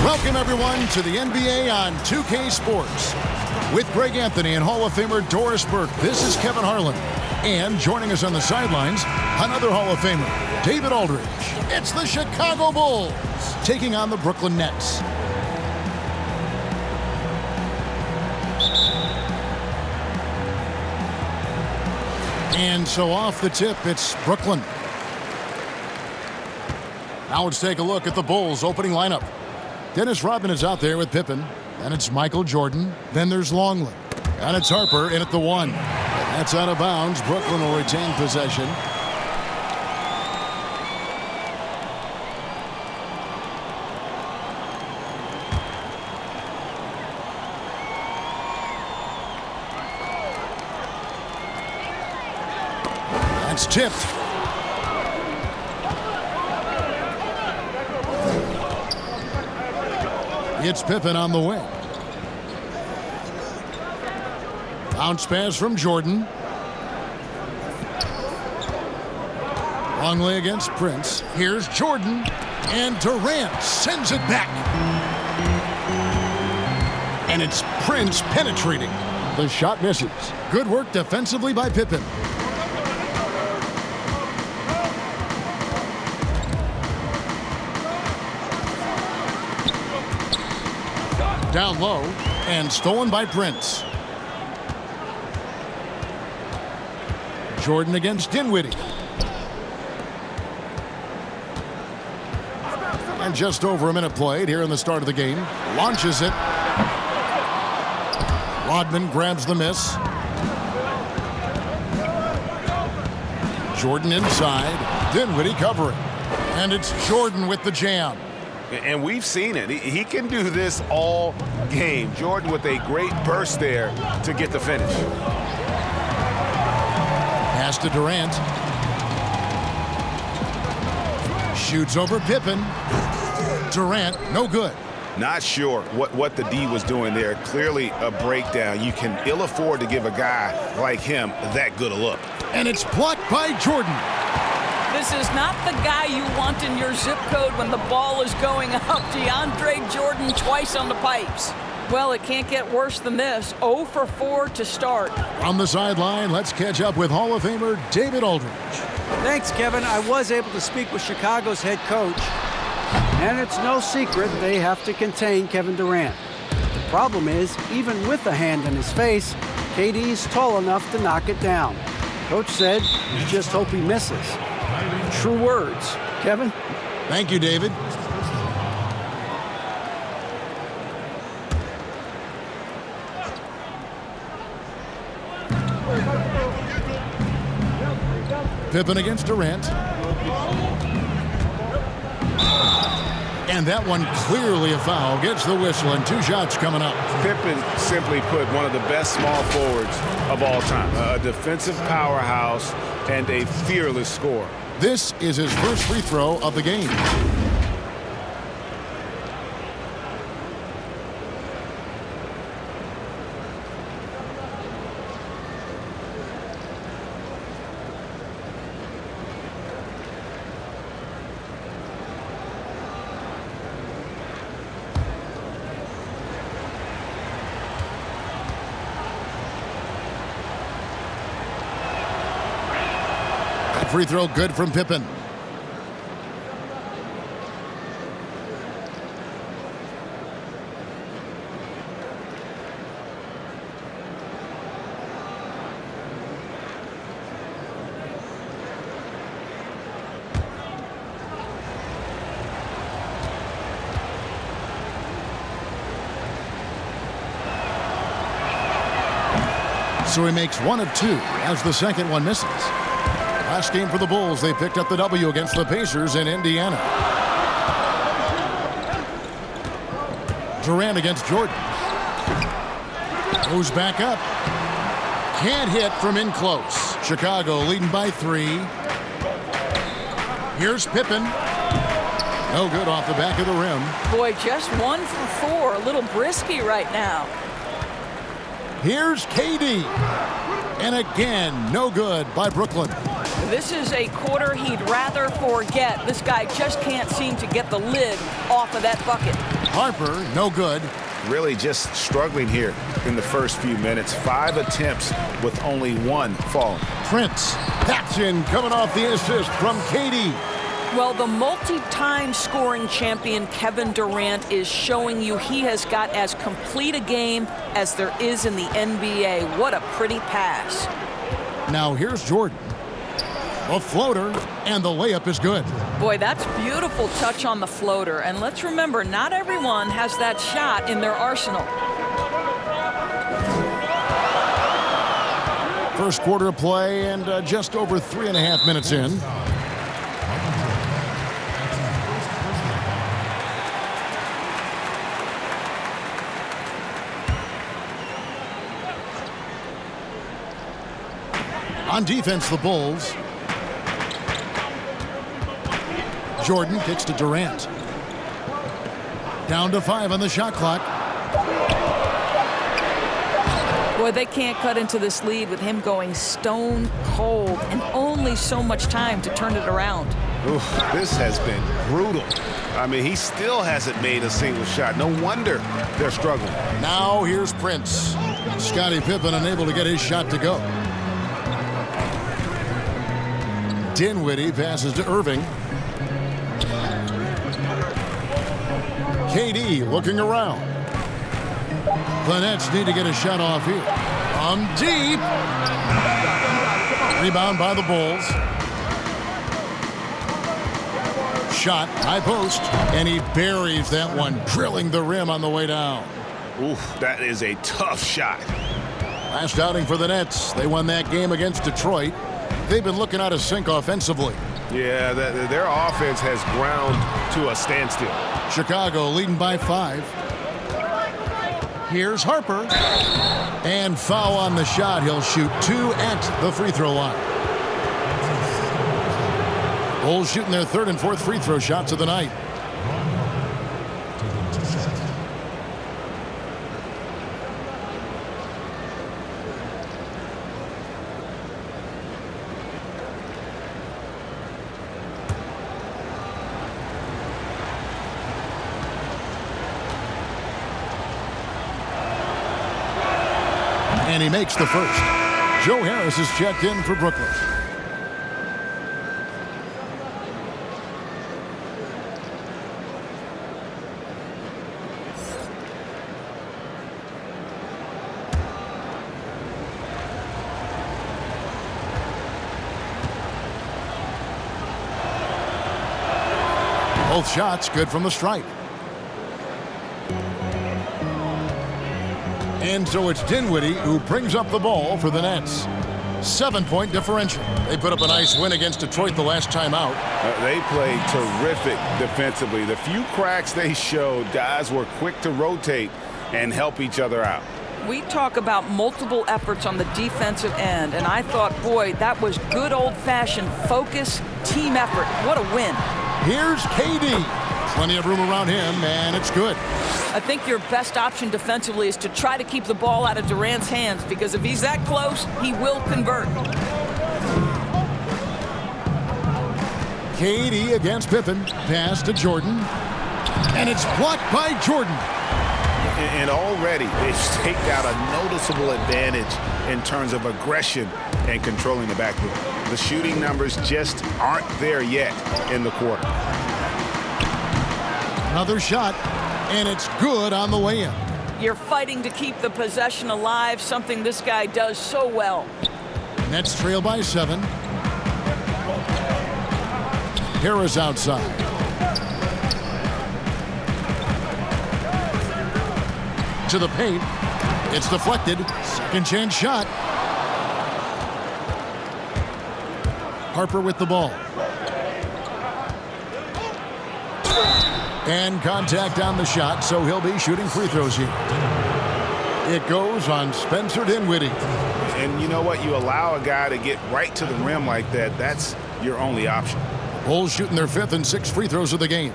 Welcome, everyone, to the NBA on 2K Sports. With Greg Anthony and Hall of Famer Doris Burke, this is Kevin Harlan. And joining us on the sidelines, another Hall of Famer, David Aldridge. It's the Chicago Bulls taking on the Brooklyn Nets. And so off the tip, it's Brooklyn. Now let's take a look at the Bulls' opening lineup. Dennis Rodman is out there with Pippen. Then it's Michael Jordan. Then there's Longley. And it's Harper in at the 1. And that's out of bounds. Brooklyn will retain possession. That's tipped. It's Pippen on the wing. Bounce pass from Jordan. Longley against Prince. Here's Jordan. And Durant sends it back. And it's Prince penetrating. The shot misses. Good work defensively by Pippen. Down low, and stolen by Prince. Jordan against Dinwiddie. And just over a minute played here in the start of the game. Launches it. Rodman grabs the miss. Jordan inside. Dinwiddie covering. And it's Jordan with the jam. And we've seen it. He can do this all game. Jordan with a great burst there to get the finish. Pass to Durant. Shoots over Pippen. Durant, no good. Not sure what the D was doing there. Clearly a breakdown. You can ill afford to give a guy like him that good a look. And it's blocked by Jordan. This is not the guy you want in your zip code when the ball is going up. DeAndre Jordan twice on the pipes. Well, it can't get worse than this. 0 for 4 to start. On the sideline, let's catch up with Hall of Famer David Aldridge. Thanks, Kevin. I was able to speak with Chicago's head coach, and it's no secret they have to contain Kevin Durant. The problem is, even with a hand in his face, KD's tall enough to knock it down. Coach said, "You just hope he misses." True words. Kevin? Thank you, David. Pippen against Durant. And that one clearly a foul. Gets the whistle and 2 shots coming up. Pippen simply put one of the best small forwards of all time. A defensive powerhouse and a fearless scorer. This is his first free throw of the game. Free throw good from Pippen. So he makes 1 of 2 as the second one misses. Last game for the Bulls, they picked up the W against the Pacers in Indiana. Durant against Jordan. Goes back up. Can't hit from in close. Chicago leading by 3. Here's Pippen. No good off the back of the rim. Boy, just 1 for 4. A little brisky right now. Here's KD. And again, no good by Brooklyn. This is a quarter he'd rather forget. This guy just can't seem to get the lid off of that bucket. Harper, no good. Really just struggling here in the first few minutes. 5 attempts with only 1 falling. Prince, that's in, coming off the assist from KD. Well, the multi-time scoring champion Kevin Durant is showing you he has got as complete a game as there is in the NBA. What a pretty pass. Now here's Jordan. A floater, and the layup is good. Boy, that's beautiful touch on the floater. And let's remember, not everyone has that shot in their arsenal. First quarter of play and just over 3.5 minutes in. On defense, the Bulls. Jordan kicks to Durant. Down to 5 on the shot clock. Boy, they can't cut into this lead with him going stone cold and only so much time to turn it around. Oof, this has been brutal. I mean, he still hasn't made a single shot. No wonder they're struggling. Now here's Prince. Scottie Pippen unable to get his shot to go. Dinwiddie passes to Irving. KD looking around. The Nets need to get a shot off here. From deep. Rebound by the Bulls. Shot, high post, and he buries that one, drilling the rim on the way down. Oof, that is a tough shot. Last outing for the Nets. They won that game against Detroit. They've been looking out of sync offensively. Yeah, their offense has ground to a standstill. Chicago leading by 5. Here's Harper. And foul on the shot. He'll shoot 2 at the free throw line. Bulls shooting their 3rd and 4th free throw shots of the night. And he makes the first. Joe Harris is checked in for Brooklyn. Both shots good from the stripe. And so it's Dinwiddie who brings up the ball for the Nets. 7-point differential. They put up a nice win against Detroit the last time out. They played terrific defensively. The few cracks they showed, guys were quick to rotate and help each other out. We talk about multiple efforts on the defensive end, and I thought, boy, that was good old-fashioned focus, team effort. What a win. Here's KD. Plenty of room around him, and it's good. I think your best option defensively is to try to keep the ball out of Durant's hands, because if he's that close, he will convert. KD against Pippen. Pass to Jordan. And it's blocked by Jordan. And already they've staked out a noticeable advantage in terms of aggression and controlling the backcourt. The shooting numbers just aren't there yet in the quarter. Another shot, and it's good on the way in. You're fighting to keep the possession alive, something this guy does so well. Nets trail by 7. Harris outside. To the paint. It's deflected. Second chance shot. Harper with the ball. And contact on the shot, so he'll be shooting free throws here. It goes on Spencer Dinwiddie. And you know what? You allow a guy to get right to the rim like that, that's your only option. Bulls shooting their 5th and 6th free throws of the game.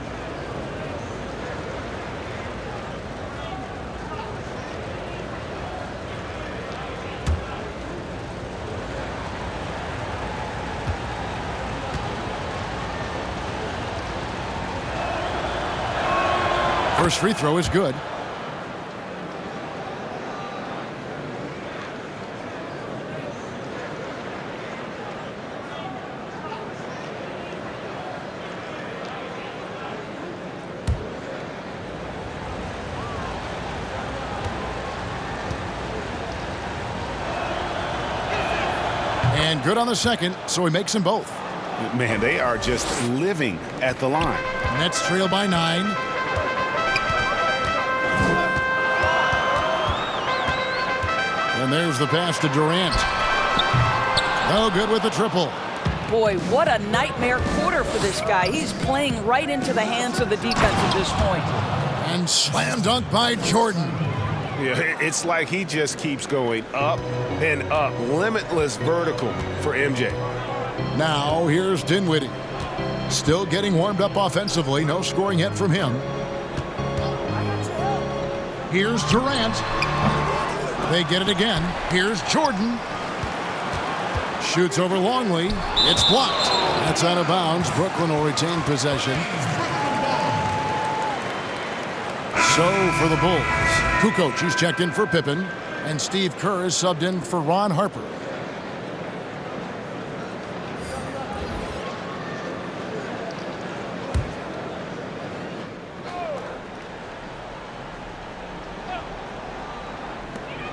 First free throw is good. And good on the second, so he makes them both. Man, they are just living at the line. Nets trail by 9. And there's the pass to Durant. No good with the triple. Boy, what a nightmare quarter for this guy. He's playing right into the hands of the defense at this point. And slam dunk by Jordan. Yeah, it's like he just keeps going up and up. Limitless vertical for MJ. Now here's Dinwiddie. Still getting warmed up offensively. No scoring yet from him. Here's Durant. They get it again. Here's Jordan. Shoots over Longley. It's blocked. That's out of bounds. Brooklyn will retain possession. So for the Bulls, Kukoc, he's checked in for Pippen, and Steve Kerr is subbed in for Ron Harper.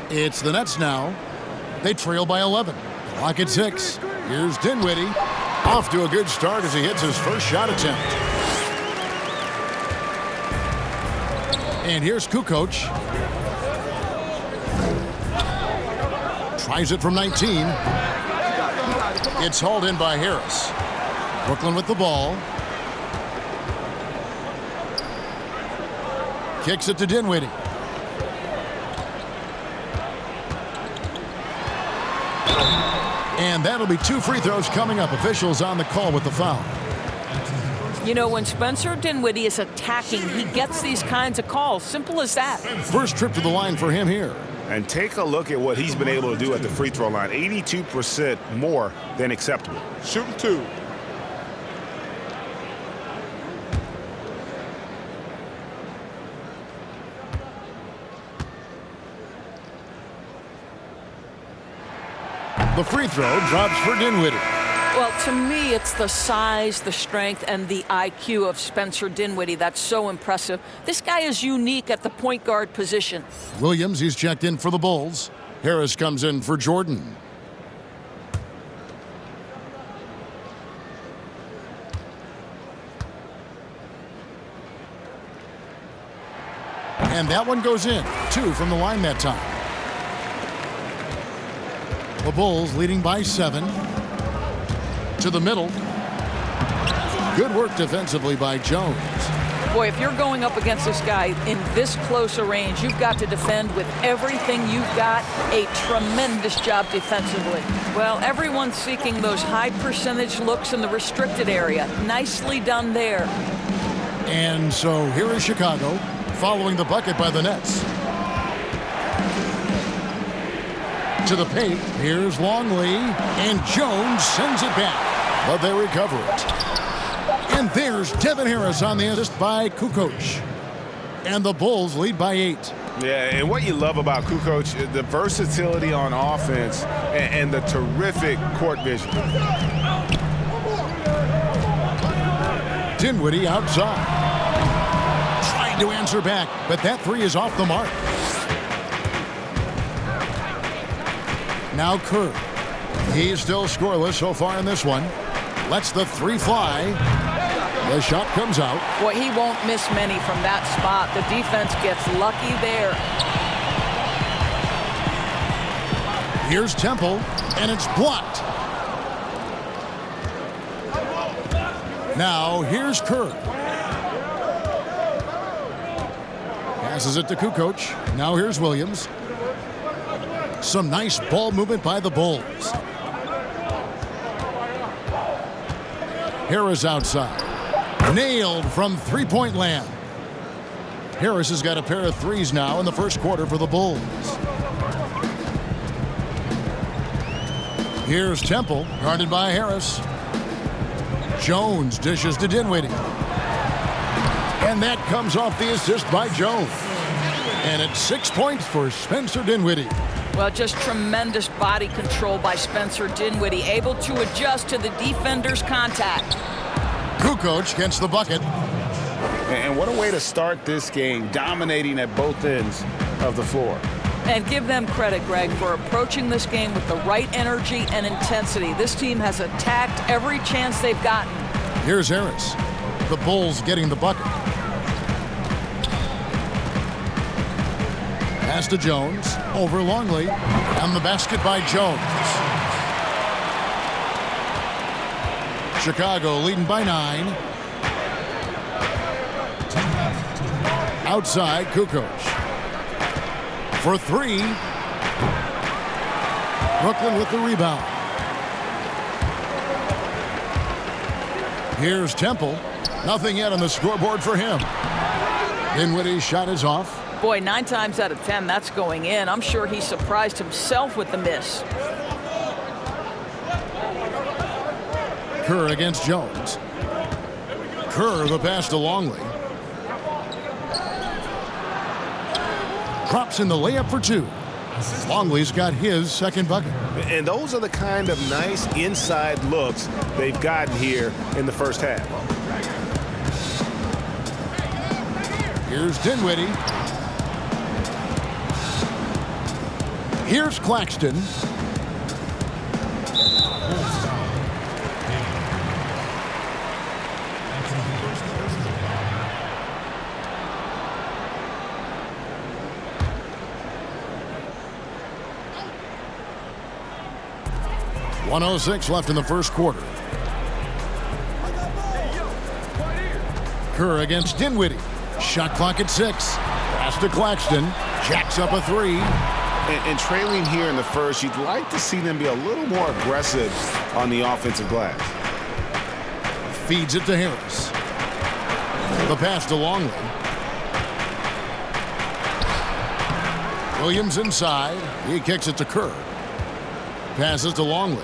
It's the Nets now. They trail by 11. Clock at 6. Here's Dinwiddie. Off to a good start as he hits his first shot attempt. And here's Kukoc. Tries it from 19. It's hauled in by Harris. Brooklyn with the ball. Kicks it to Dinwiddie. And that'll be 2 free throws coming up. Officials on the call with the foul. You know, when Spencer Dinwiddie is attacking, he gets these kinds of calls. Simple as that. First trip to the line for him here. And take a look at what he's been able to do at the free throw line. 82% more than acceptable. Shooting 2. The free throw drops for Dinwiddie. Well, to me, it's the size, the strength, and the IQ of Spencer Dinwiddie that's so impressive. This guy is unique at the point guard position. Williams, he's checked in for the Bulls. Harris comes in for Jordan. And that one goes in. 2 from the line that time. The Bulls leading by 7. To the middle. Good work defensively by Jones. Boy, if you're going up against this guy in this close a range, you've got to defend with everything you've got. A tremendous job defensively. Well, everyone's seeking those high percentage looks in the restricted area. Nicely done there. And so here is Chicago following the bucket by the Nets. To the paint, here's Longley, and Jones sends it back, but they recover it. And there's Devin Harris on the assist by Kukoc. And the Bulls lead by 8. Yeah, and what you love about Kukoc, the versatility on offense and the terrific court vision. Dinwiddie outside. Trying to answer back, but that 3 is off the mark. Now Kerr. He's still scoreless so far in this one. Lets the 3 fly. The shot comes out. Boy, he won't miss many from that spot. The defense gets lucky there. Here's Temple, and it's blocked. Now here's Kerr. Passes it to Kukoc. Now here's Williams. Some nice ball movement by the Bulls. Harris outside. Nailed from three-point land. Harris has got a pair of threes now in the first quarter for the Bulls. Here's Temple, guarded by Harris. Jones dishes to Dinwiddie. And that comes off the assist by Jones. And it's 6 points for Spencer Dinwiddie. Well, just tremendous body control by Spencer Dinwiddie, able to adjust to the defender's contact. Kukoc gets the bucket. And what a way to start this game, dominating at both ends of the floor. And give them credit, Greg, for approaching this game with the right energy and intensity. This team has attacked every chance they've gotten. Here's Harris. The Bulls getting the bucket. Pass to Jones, over Longley, and the basket by Jones. Chicago leading by 9. Outside, Kukoc. For 3. Brooklyn with the rebound. Here's Temple. Nothing yet on the scoreboard for him. Dinwiddie's shot is off. Boy, 9 times out of 10, that's going in. I'm sure he surprised himself with the miss. Kerr against Jones. Kerr the pass to Longley. Drops in the layup for 2. Longley's got his second bucket. And those are the kind of nice inside looks they've gotten here in the first half. Here's Dinwiddie. Here's Claxton. .106 left in the first quarter. Kerr against Dinwiddie. Shot clock at 6. Pass to Claxton. Jacks up a 3. And trailing here in the first, you'd like to see them be a little more aggressive on the offensive glass. Feeds it to Harris. The pass to Longley. Williams inside. He kicks it to Kerr. Passes to Longley.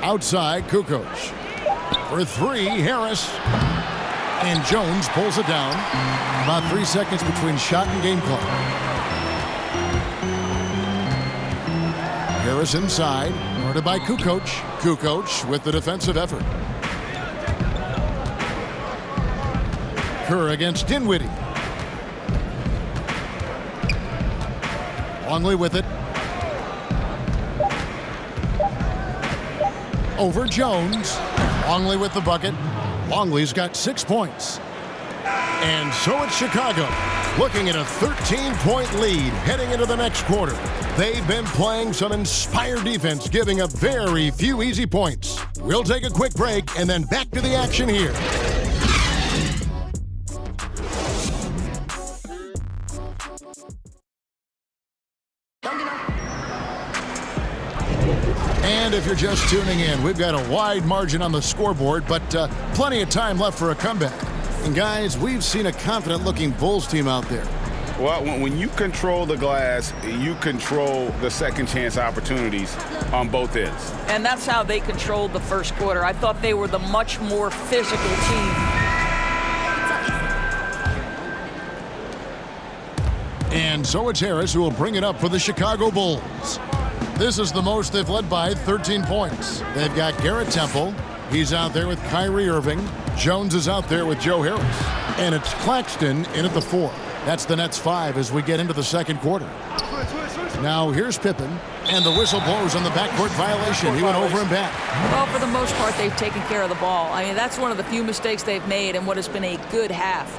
Outside, Kukoc. For 3, Harris. And Jones pulls it down. About 3 seconds between shot and game clock. Harris inside. Guarded by Kukoc. Kukoc with the defensive effort. Kerr against Dinwiddie. Longley with it. Over Jones. Longley with the bucket. Longley's got 6 points. And so it's Chicago, looking at a 13-point lead heading into the next quarter. They've been playing some inspired defense, giving up very few easy points. We'll take a quick break and then back to the action here. And if you're just tuning in, we've got a wide margin on the scoreboard, but plenty of time left for a comeback. And guys, we've seen a confident-looking Bulls team out there. Well, when you control the glass, you control the second chance opportunities on both ends. And that's how they controlled the first quarter. I thought they were the much more physical team. And so it's Harris who will bring it up for the Chicago Bulls. This is the most they've led by 13 points. They've got Garrett Temple. He's out there with Kyrie Irving. Jones is out there with Joe Harris. And it's Claxton in at the 4. That's the Nets 5 as we get into the second quarter. Now here's Pippen, and the whistle blows on the backcourt violation. He went over and back. Well, for the most part, they've taken care of the ball. I mean, that's one of the few mistakes they've made in what has been a good half.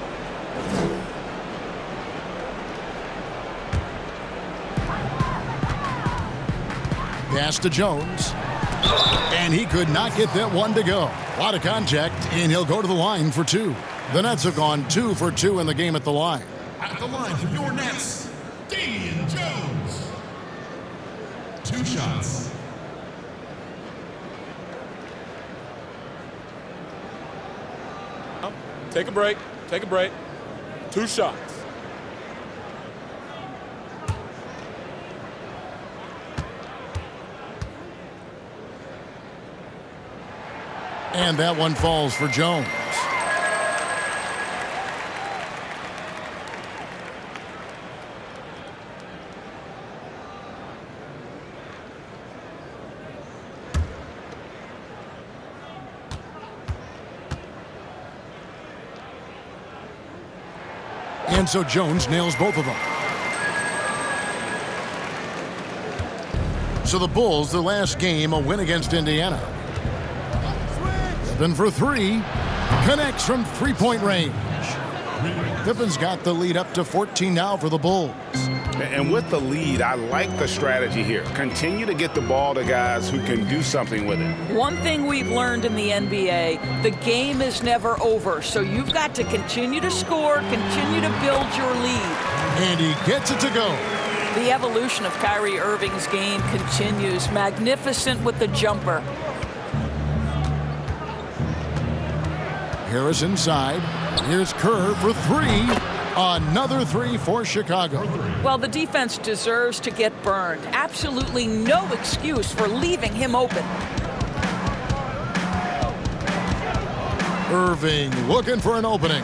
Pass to Jones. And he could not get that one to go. A lot of contact, and he'll go to the line for 2. The Nets have gone 2 for 2 in the game at the line. At the line for your Nets, Damian Jones. 2 shots. Take a break. Take a break. 2 shots. And that one falls for Jones. And so Jones nails both of them. So the Bulls, their last game, a win against Indiana. Pippen for three. Connects from three-point range. Pippen's got the lead up to 14 now for the Bulls. And with the lead, I like the strategy here. Continue to get the ball to guys who can do something with it. One thing we've learned in the NBA, the game is never over. So you've got to continue to score, continue to build your lead. And he gets it to go. The evolution of Kyrie Irving's game continues. Magnificent with the jumper. Harris inside. Here's Kerr for three. Another three for Chicago. Well, the defense deserves to get burned. Absolutely no excuse for leaving him open. Irving looking for an opening.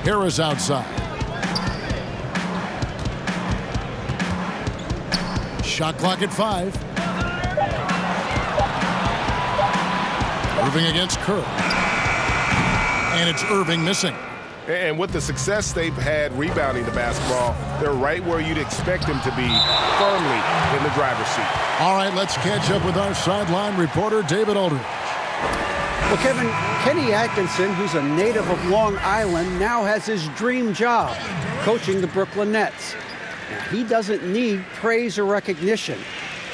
Harris outside. Shot clock at 5. Irving against Kerr. And it's Irving missing. And with the success they've had rebounding the basketball, they're right where you'd expect them to be, firmly in the driver's seat. All right, let's catch up with our sideline reporter, David Aldridge. Well, Kevin, Kenny Atkinson, who's a native of Long Island, now has his dream job, coaching the Brooklyn Nets. Now, he doesn't need praise or recognition.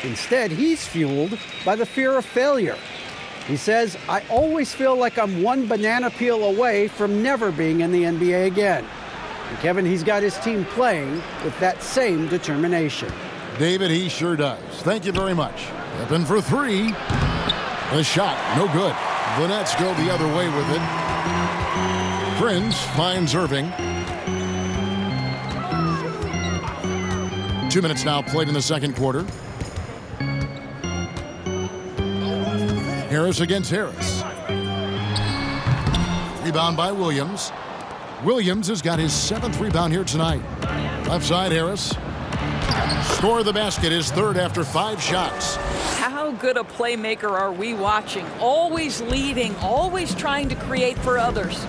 Instead, he's fueled by the fear of failure. He says, I always feel like I'm one banana peel away from never being in the NBA again. And Kevin, he's got his team playing with that same determination. David, he sure does. Thank you very much. Pippen for three. The shot, no good. The Nets go the other way with it. Prince finds Irving. 2 minutes now played in the second quarter. Harris against Harris. Rebound by Williams. Williams has got his 7th rebound here tonight. Left side, Harris. Score of the basket, his 3rd after 5 shots. How good a playmaker are we watching? Always leading, always trying to create for others.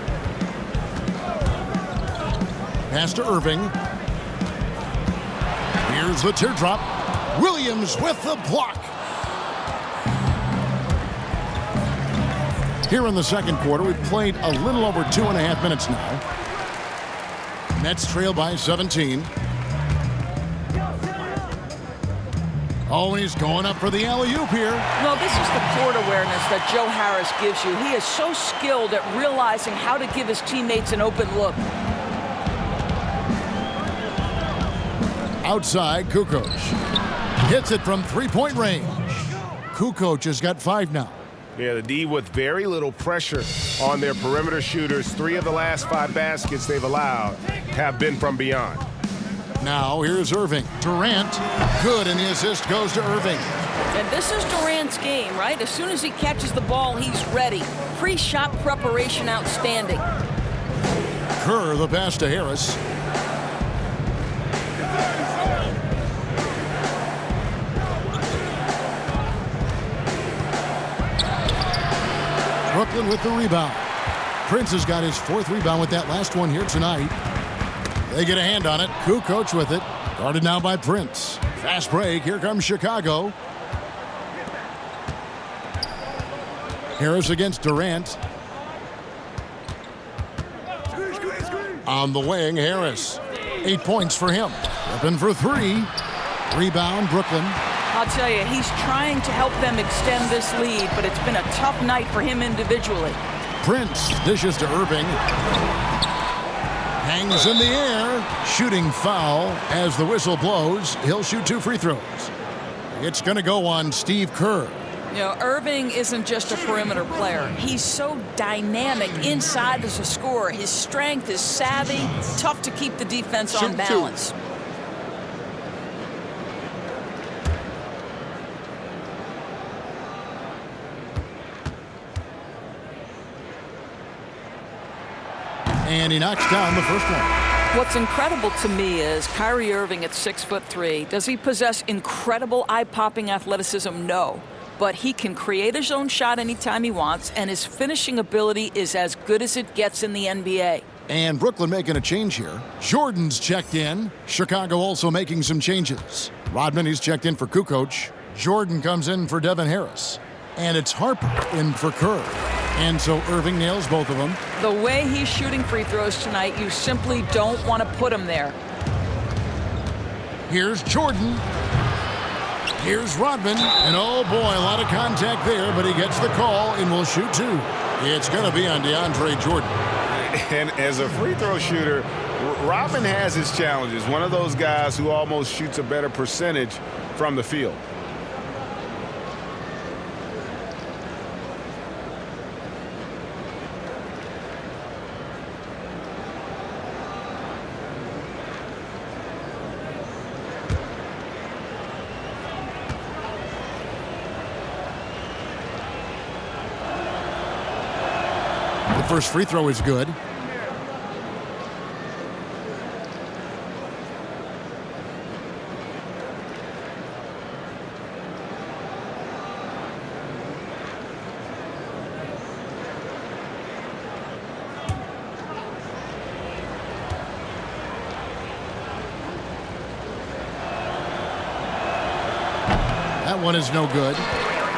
Pass to Irving. Here's the teardrop. Williams with the block. Here in the second quarter, we've played a little over 2.5 minutes now. Nets trail by 17. Oh, and he's going up for the alley-oop here. Well, this is the court awareness that Joe Harris gives you. He is so skilled at realizing how to give his teammates an open look. Outside, Kukoc. Hits it from three-point range. Kukoc has got 5 now. Yeah, the D with very little pressure on their perimeter shooters. 3 of the last 5 baskets they've allowed have been from beyond. Now here's Irving. Durant, good, and the assist goes to Irving. And this is Durant's game, right? As soon as he catches the ball, he's ready. Pre-shot preparation outstanding. Kerr, the pass to Harris. Brooklyn with the rebound. Prince has got his 4th rebound with that last one here tonight. They get a hand on it. Kukoc with it. Guarded now by Prince. Fast break. Here comes Chicago. Harris against Durant. On the wing, Harris. 8 points for him. Open for 3. Rebound, Brooklyn. I'll tell you, he's trying to help them extend this lead, but it's been a tough night for him individually. Prince dishes to Irving. Hangs in the air. Shooting foul as the whistle blows. He'll shoot 2 free throws. It's going to go on Steve Kerr. You know, Irving isn't just a perimeter player. He's so dynamic inside as a scorer. His strength is savvy, tough to keep the defense on balance. And he knocks down the first one. What's incredible to me is Kyrie Irving at 6'3". Does he possess incredible eye-popping athleticism? No. But he can create his own shot anytime he wants, and his finishing ability is as good as it gets in the NBA. And Brooklyn making a change here. Jordan's checked in. Chicago also making some changes. Rodman, he's checked in for Kukoc. Jordan comes in for Devin Harris. And it's Harper in for Kerr. And so Irving nails both of them. The way he's shooting free throws tonight, you simply don't want to put him there. Here's Jordan. Here's Rodman. And oh boy, a lot of contact there, but he gets the call and will shoot two. It's going to be on DeAndre Jordan. And as a free throw shooter, Rodman has his challenges. One of those guys who almost shoots a better percentage from the field. The first free throw is good. That one is no good.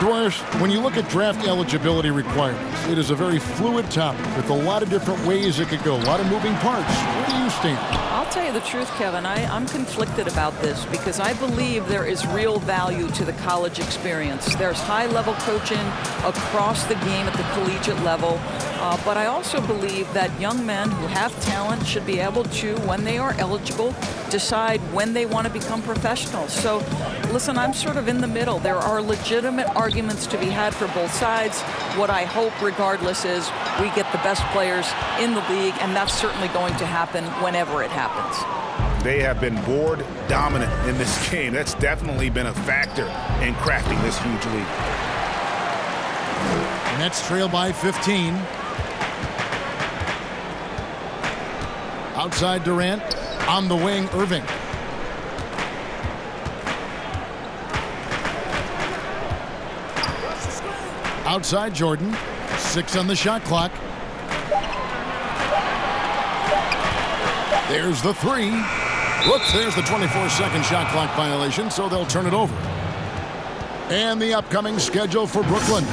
Doris, when you look at draft eligibility requirements, it is a very fluid topic with a lot of different ways it could go, a lot of moving parts. Where do you stand? I'll tell you the truth, Kevin. I'm conflicted about this because I believe there is real value to the college experience. There's high-level coaching across the game at the collegiate level, but I also believe that young men who have talent should be able to, when they are eligible, decide when they want to become professionals. So, listen, I'm sort of in the middle. There are legitimate arguments to be had for both sides. What I hope, regardless, is we get the best players in the league, and that's certainly going to happen whenever it happens. They have been board dominant in this game. That's definitely been a factor in crafting this huge lead. Nets trail by 15. Outside Durant. On the wing, Irving. Outside Jordan. 6 on the shot clock. There's the 3. Whoops, there's the 24-second shot clock violation, so they'll turn it over. And the upcoming schedule for Brooklyn.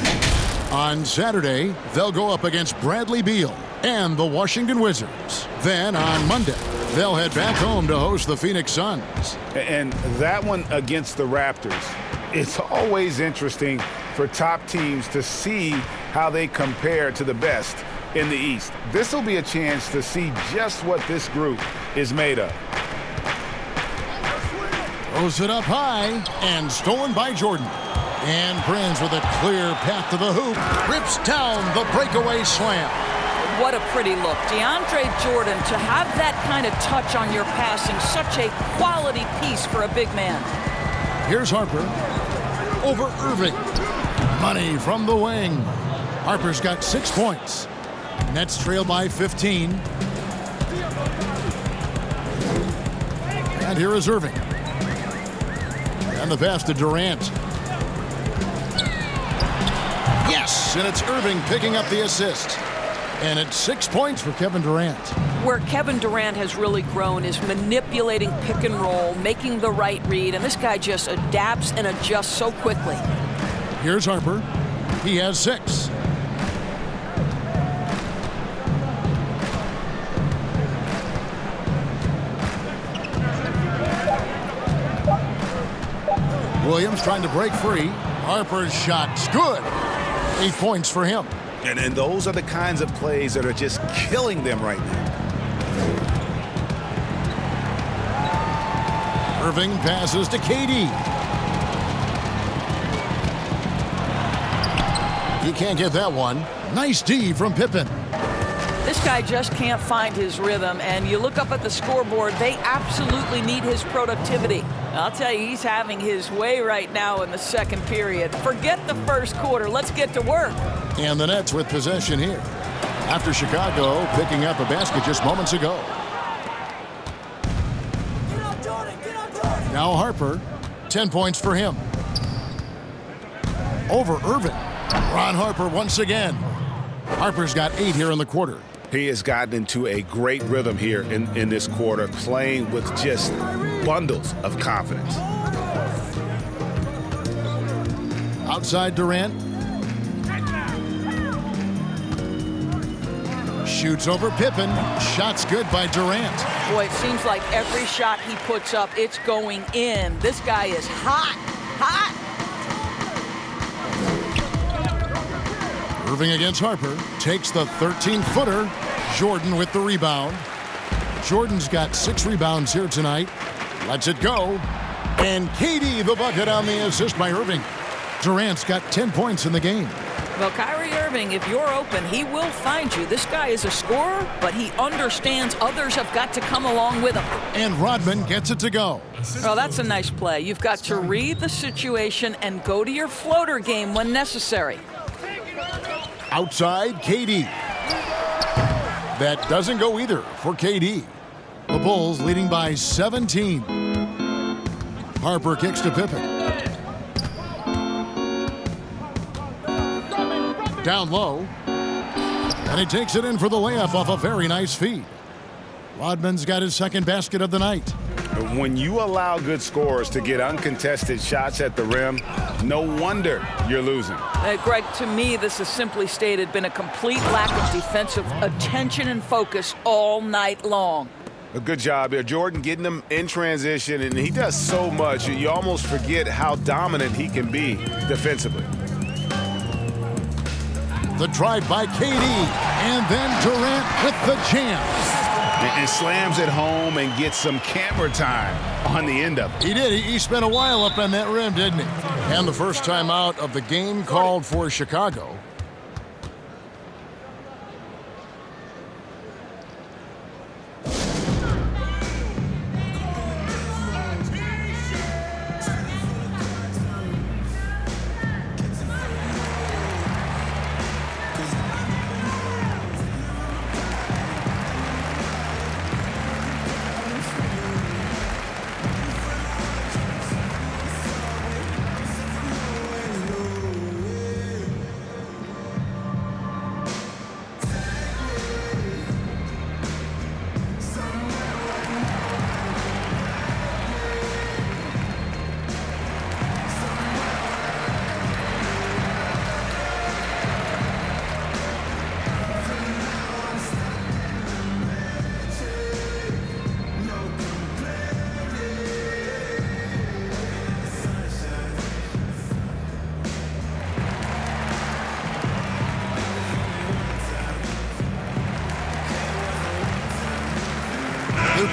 On Saturday, they'll go up against Bradley Beal and the Washington Wizards. Then on Monday, they'll head back home to host the Phoenix Suns. And that one against the Raptors. It's always interesting for top teams to see how they compare to the best in the East. This will be a chance to see just what this group is made of. Throws it up high and stolen by Jordan. And Prince with a clear path to the hoop. Rips down the breakaway slam. What a pretty look. DeAndre Jordan, to have that kind of touch on your passing, such a quality piece for a big man. Here's Harper over Irving. Money from the wing. Harper's got 6 points. Nets trail by 15. And here is Irving. And the pass to Durant. Yes, and it's Irving picking up the assist. And it's 6 points for Kevin Durant. Where Kevin Durant has really grown is manipulating pick and roll, making the right read, and this guy just adapts and adjusts so quickly. Here's Harper. He has 6. Williams trying to break free. Harper's shot's good. 8 points for him. And those are the kinds of plays that are just killing them right now. Irving passes to KD. He can't get that one. Nice D from Pippen. This guy just can't find his rhythm, and you look up at the scoreboard, they absolutely need his productivity. I'll tell you, he's having his way right now in the second period. Forget the first quarter. Let's get to work. And the Nets with possession here. after Chicago picking up a basket just moments ago. Now Harper, 10 points for him. Over Irving. Ron Harper once again. Harper's got 8 here in the quarter. He has gotten into a great rhythm here in this quarter, playing with just bundles of confidence. Outside Durant. Shoots over Pippen. Shot's good by Durant. Boy, it seems like every shot he puts up, it's going in. This guy is hot, hot. Irving against Harper. Takes the 13-footer. Jordan with the rebound. Jordan's got 6 rebounds here tonight. Lets it go. And KD the bucket on the assist by Irving. Durant's got 10 points in the game. Well, Kyrie Irving, if you're open, he will find you. This guy is a scorer, but he understands others have got to come along with him. And Rodman gets it to go. Well, that's a nice play. You've got to read the situation and go to your floater game when necessary. Outside, KD. That doesn't go either for KD. The Bulls leading by 17. Harper kicks to Pippen. Down low. And he takes it in for the layup off a very nice feed. Rodman's got his second basket of the night. When you allow good scorers to get uncontested shots at the rim, no wonder you're losing. Greg, to me, this has simply stated been a complete lack of defensive attention and focus all night long. A good job here. Jordan getting him in transition, and he does so much, you almost forget how dominant he can be defensively. The drive by KD, and then Durant with the jam. And slams it home and gets some camera time on the end of it. He did. He spent a while up on that rim, didn't he? And the first time out of the game called for Chicago.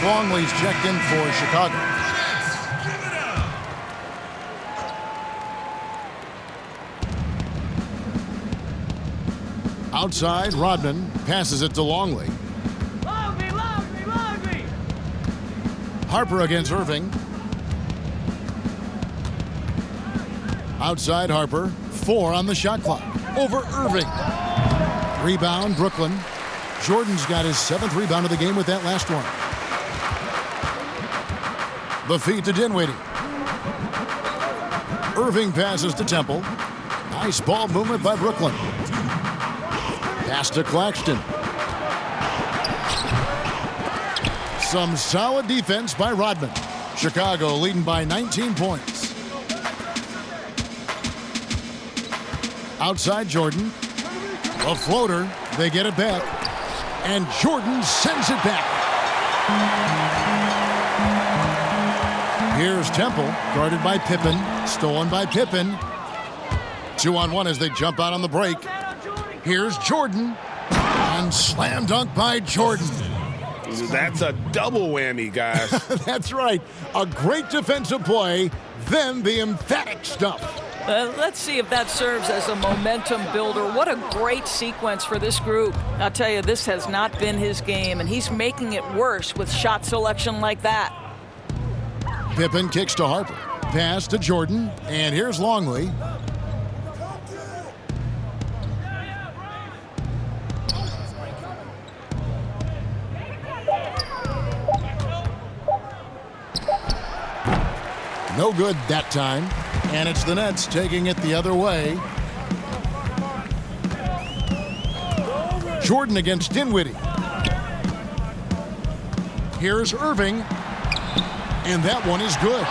Longley's checked in for Chicago. Outside, Rodman passes it to Longley. Harper against Irving. Outside, Harper. 4 on the shot clock. Over Irving. Rebound, Brooklyn. Jordan's got his 7th rebound of the game with that last one. The feed to Dinwiddie. Irving passes to Temple. Nice ball movement by Brooklyn. Pass to Claxton. Some solid defense by Rodman. Chicago leading by 19 points. Outside Jordan. A floater. They get it back. And Jordan sends it back. Here's Temple, guarded by Pippen, stolen by Pippen. 2-on-1 as they jump out on the break. Here's Jordan, and slam dunk by Jordan. That's a double whammy, guys. That's right. A great defensive play, then the emphatic stuff. Let's see if that serves as a momentum builder. What a great sequence for this group. I'll tell you, this has not been his game, and he's making it worse with shot selection like that. Pippen kicks to Harper. Pass to Jordan. And here's No good that time. And it's the Nets taking it the other way. Jordan against Dinwiddie. Here's Irving. And that one is good.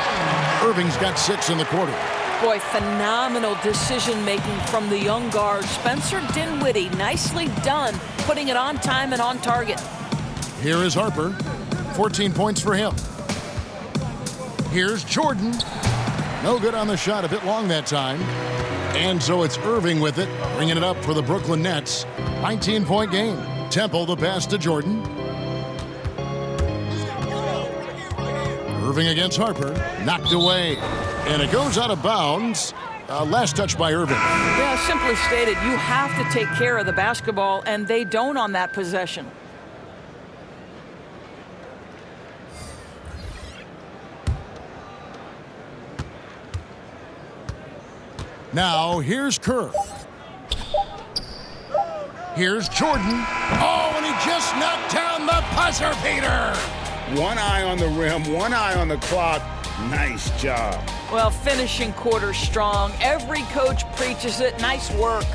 Irving's got 6 in the quarter. Boy, phenomenal decision-making from the young guard. Spencer Dinwiddie, nicely done, putting it on time and on target. Here is Harper. 14 points for him. Here's Jordan. No good on the shot, a bit long that time. And so it's Irving with it, bringing it up for the Brooklyn Nets. 19-point game. Temple the pass to Jordan. Irving against Harper. Knocked away. And it goes out of bounds. Last touch by Irving. Yeah, simply stated, you have to take care of the basketball, and they don't on that possession. Now, here's Kerr. Here's Jordan. Oh, and he just knocked down the buzzer beater. One eye on the rim, one eye on the clock. Nice job. Well, finishing quarter strong. Every coach preaches it. Nice work.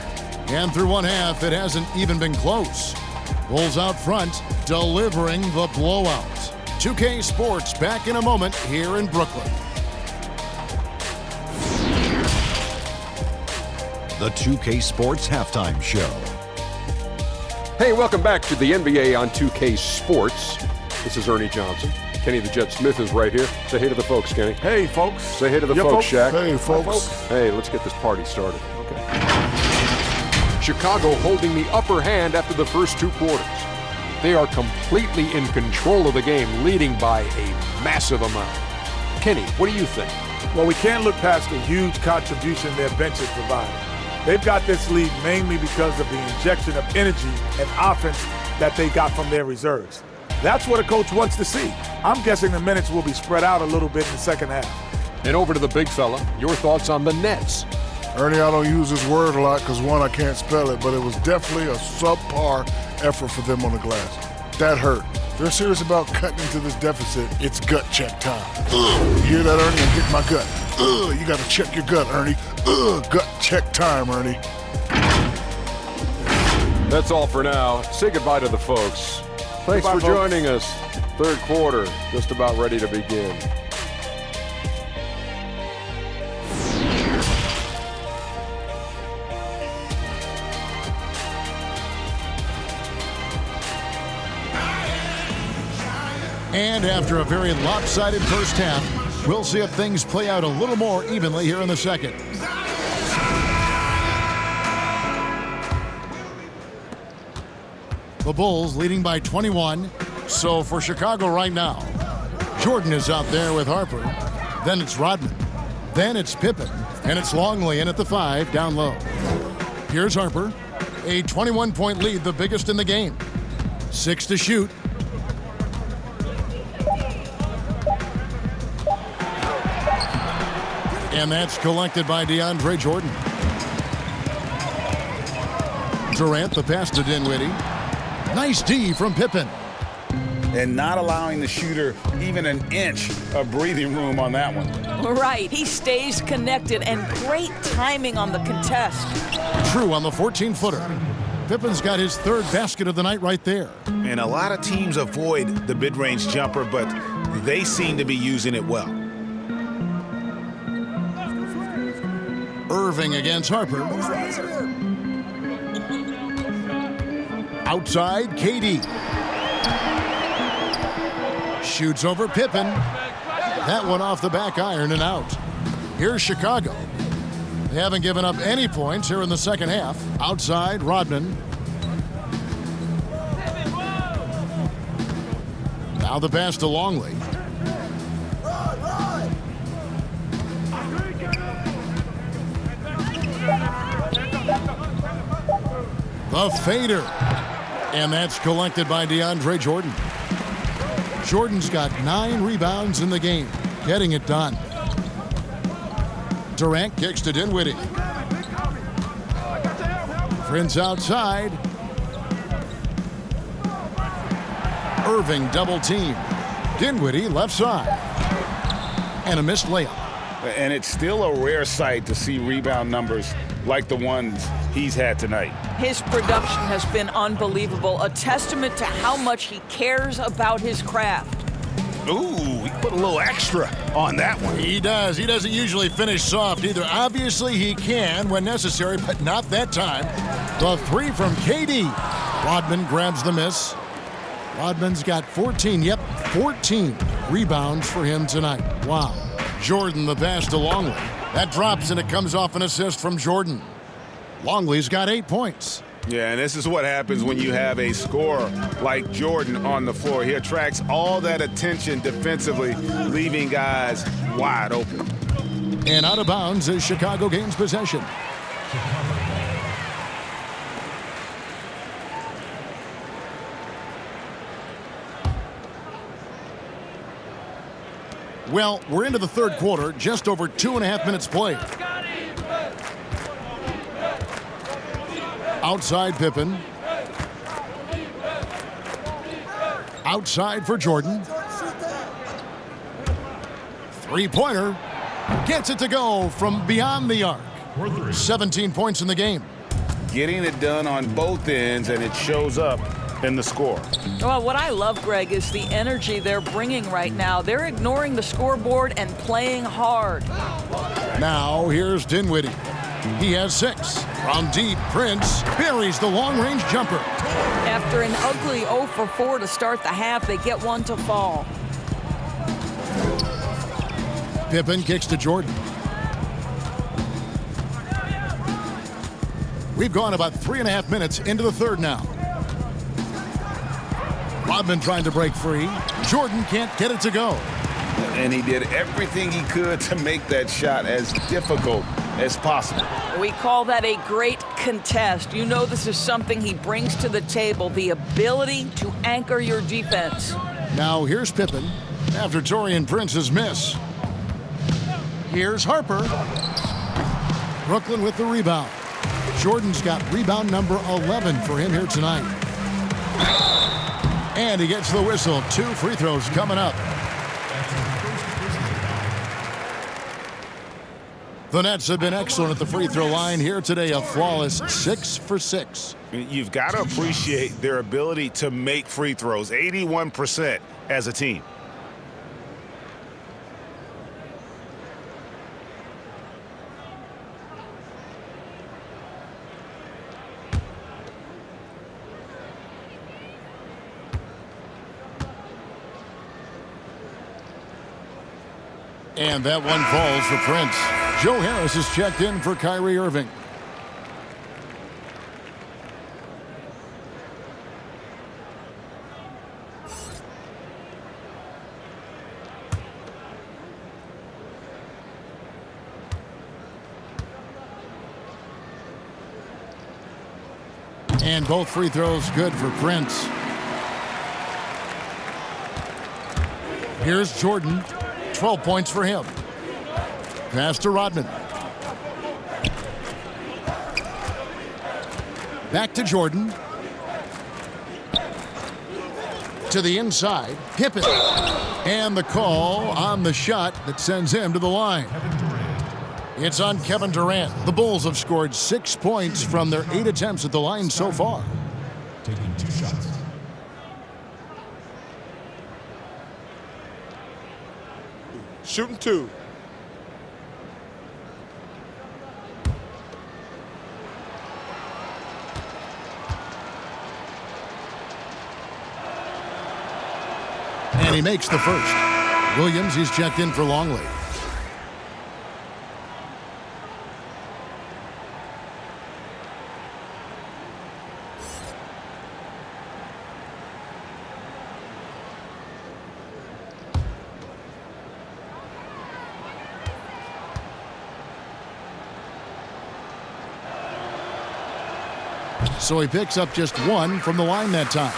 And through one half, it hasn't even been close. Bulls out front, delivering the blowout. 2K Sports back in a moment here in Brooklyn. The 2K Sports Halftime Show. Hey, welcome back to the NBA on 2K Sports. This is Ernie Johnson. Kenny the Jet Smith is right here. Say hey to the folks, Kenny. Hey, folks. Say hey to the folks, Shaq. Hey, folks. Hey, let's get this party started. Okay. Chicago holding the upper hand after the first 2 quarters. They are completely in control of the game, leading by a massive amount. Kenny, what do you think? Well, we can't look past the huge contribution their bench has provided. They've got this lead mainly because of the injection of energy and offense that they got from their reserves. That's what a coach wants to see. I'm guessing the minutes will be spread out a little bit in the second half. And over to the big fella, your thoughts on the Nets. Ernie, I don't use this word a lot because, one, I can't spell it, but it was definitely a subpar effort for them on the glass. That hurt. If they're serious about cutting into this deficit, it's gut check time. You hear that, Ernie? I'm hitting my gut. You got to check your gut, Ernie. Gut check time, Ernie. That's all for now. Say goodbye to the folks. Thanks for joining us. Third quarter, just about ready to begin. And after a very lopsided first half, we'll see if things play out a little more evenly here in the second. The Bulls leading by 21. So for Chicago right now, Jordan is out there with Harper. Then it's Rodman. Then it's Pippen. And it's Longley in at the 5, down low. Here's Harper. A 21-point lead, the biggest in the game. 6 to shoot. And that's collected by DeAndre Jordan. Durant, the pass to Dinwiddie. Nice D from Pippen. And not allowing the shooter even an inch of breathing room on that one. Right, he stays connected, and great timing on the contest. True on the 14-footer. Pippen's got his 3rd basket of the night right there. And a lot of teams avoid the mid-range jumper, but they seem to be using it well. Irving against Harper. Outside, KD. Shoots over Pippen. That one off the back iron and out. Here's Chicago. They haven't given up any points here in the second half. Outside, Rodman. Now the pass to Longley. The fader. And that's collected by DeAndre Jordan. Jordan's got 9 rebounds in the game, getting it done. Durant kicks to Dinwiddie. Prince outside. Irving double team. Dinwiddie left side. And a missed layup. And it's still a rare sight to see rebound numbers like the ones he's had tonight. His production has been unbelievable, a testament to how much he cares about his craft. Ooh, he put a little extra on that one. He does. He doesn't usually finish soft either. Obviously, he can when necessary, but not that time. The three from KD. Rodman grabs the miss. Rodman's got 14 rebounds for him tonight. Wow. Jordan, the pass to Longley. That drops, and it comes off an assist from Jordan. Longley's got 8 points. Yeah, and this is what happens when you have a scorer like Jordan on the floor. He attracts all that attention defensively, leaving guys wide open. And out of bounds as Chicago gains possession. Well, we're into the third quarter, just over 2.5 minutes played. Outside Pippen. Outside for Jordan. Three-pointer. Gets it to go from beyond the arc. 17 points in the game. Getting it done on both ends, and it shows up in the score. Well, what I love, Greg, is the energy they're bringing right now. They're ignoring the scoreboard and playing hard. Now here's Dinwiddie. He has 6. From deep, Prince buries the long-range jumper. After an ugly 0 for 4 to start the half, they get one to fall. Pippen kicks to Jordan. We've gone about 3.5 minutes into the third now. Rodman trying to break free. Jordan can't get it to go. And he did everything he could to make that shot as difficult as possible. We call that a great contest. You know this is something he brings to the table, the ability to anchor your defense. Now here's Pippen after Taurean Prince's miss. Here's Harper. Brooklyn with the rebound. Jordan's got rebound number 11 for him here tonight. And he gets the whistle. 2 free throws coming up. The Nets have been excellent at the free throw line here today. A flawless 6 for 6. You've got to appreciate their ability to make free throws. 81% as a team. And that one falls for Prince. Joe Harris is checked in for Kyrie Irving. And both free throws good for Prince. Here's Jordan. 12 points for him. Pass to Rodman. Back to Jordan. To the inside. Pippen. And the call on the shot that sends him to the line. It's on Kevin Durant. The Bulls have scored 6 points from their 8 attempts at the line so far. Taking 2 shots. Shooting 2. And he makes the first. Williams, he's checked in for Longley. So he picks up just 1 from the line that time.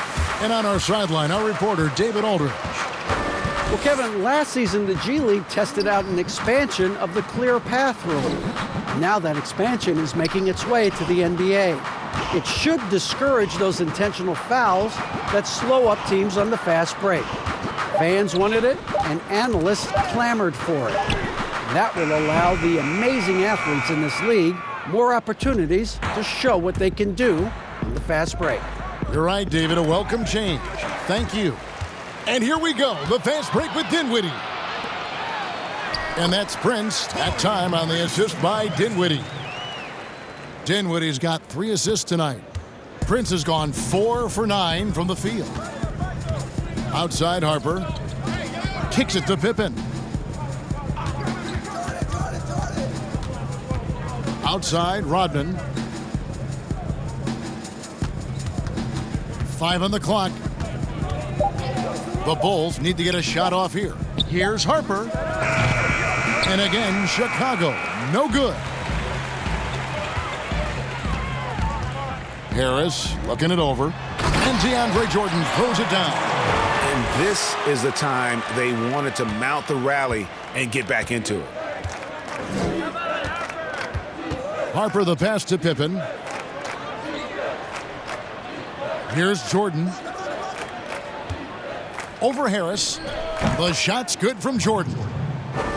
And on our sideline, our reporter, David Aldridge. Well, Kevin, last season the G League tested out an expansion of the clear path rule. Now that expansion is making its way to the NBA. It should discourage those intentional fouls that slow up teams on the fast break. Fans wanted it, and analysts clamored for it. That will allow the amazing athletes in this league more opportunities to show what they can do on the fast break. You're right, David. A welcome change. Thank you. And here we go. The fast break with Dinwiddie. And that's Prince. That time on the assist by Dinwiddie. Dinwiddie's got 3 assists tonight. Prince has gone 4 for 9 from the field. Outside Harper. Kicks it to Pippen. Outside Rodman. 5 on the clock. The Bulls need to get a shot off here. Here's Harper. And again, Chicago. No good. Harris looking it over. And DeAndre Jordan throws it down. And this is the time they wanted to mount the rally and get back into it. Harper the pass to Pippen. Here's Jordan. Over Harris. The shot's good from Jordan.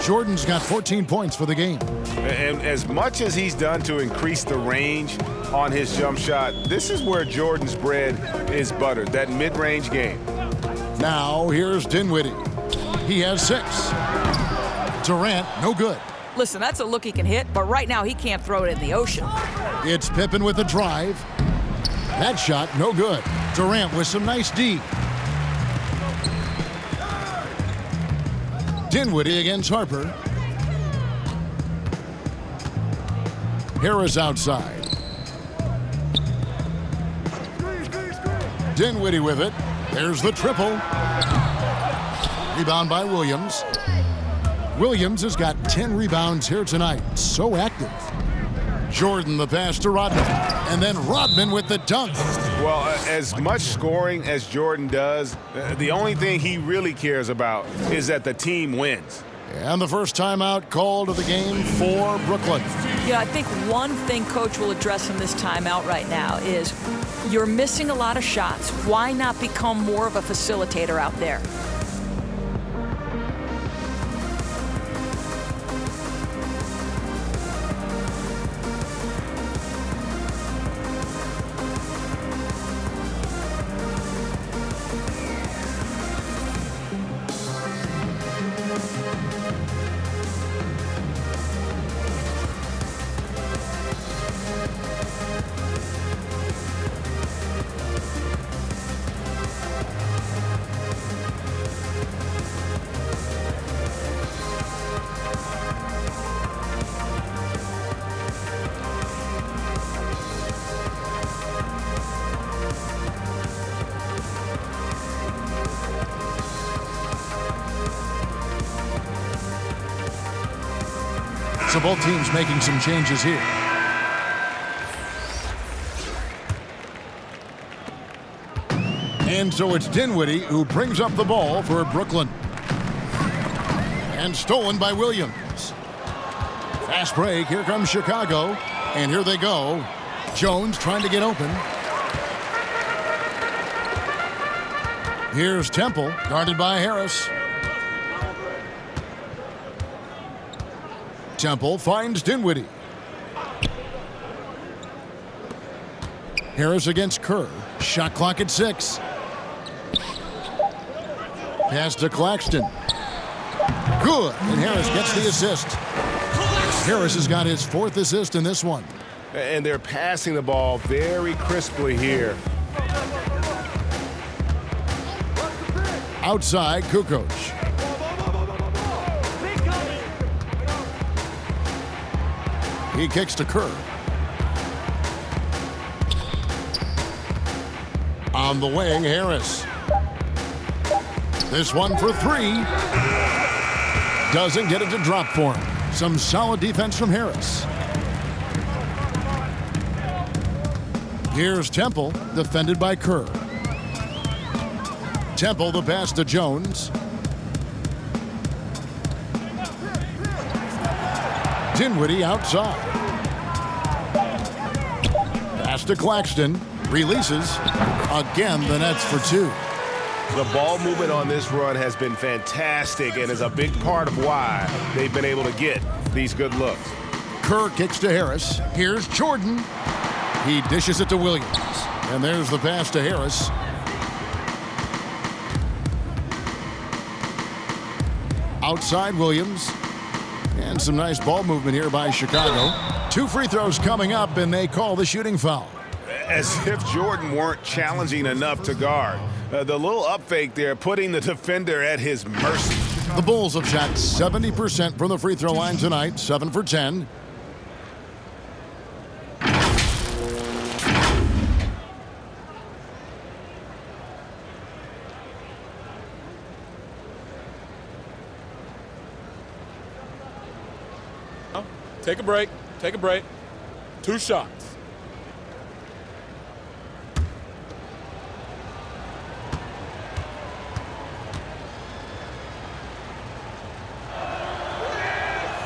Jordan's got 14 points for the game. And as much as he's done to increase the range on his jump shot, this is where Jordan's bread is buttered, that mid-range game. Now here's Dinwiddie. He has 6. Durant, no good. Listen, that's a look he can hit, but right now he can't throw it in the ocean. It's Pippen with the drive. That shot, no good. Durant with some nice D. Dinwiddie against Harper. Harris outside. Dinwiddie with it. There's the triple. Rebound by Williams. Williams has got 10 rebounds here tonight. So active. Jordan the pass to Rodman. And then Rodman with the dunk. Well, as much scoring as Jordan does, the only thing he really cares about is that the team wins. And the first timeout called of the game for Brooklyn. Yeah, I think one thing Coach will address in this timeout right now is you're missing a lot of shots. Why not become more of a facilitator out there? So both teams making some changes here. And so it's Dinwiddie who brings up the ball for Brooklyn. And stolen by Williams. Fast break. Here comes Chicago. And here they go. Jones trying to get open. Here's Temple, guarded by Harris. Temple finds Dinwiddie. Harris against Kerr. Shot clock at 6. Pass to Claxton. Good. And Harris gets the assist. Harris has got his 4th assist in this one. And they're passing the ball very crisply here. Outside, Kukoc. He kicks to Kerr. On the wing, Harris. This one for 3. Doesn't get it to drop for him. Some solid defense from Harris. Here's Temple, defended by Kerr. Temple the pass to Jones. Dinwiddie outside. Pass to Claxton. Releases. Again, the Nets for 2. The ball movement on this run has been fantastic and is a big part of why they've been able to get these good looks. Kerr kicks to Harris. Here's Jordan. He dishes it to Williams. And there's the pass to Harris. Outside Williams. And some nice ball movement here by Chicago. 2 free throws coming up, and they call the shooting foul. As if Jordan weren't challenging enough to guard. The little up fake there, putting the defender at his mercy. The Bulls have shot 70% from the free throw line tonight, 7 for 10. Take a break. Take a break. 2 shots.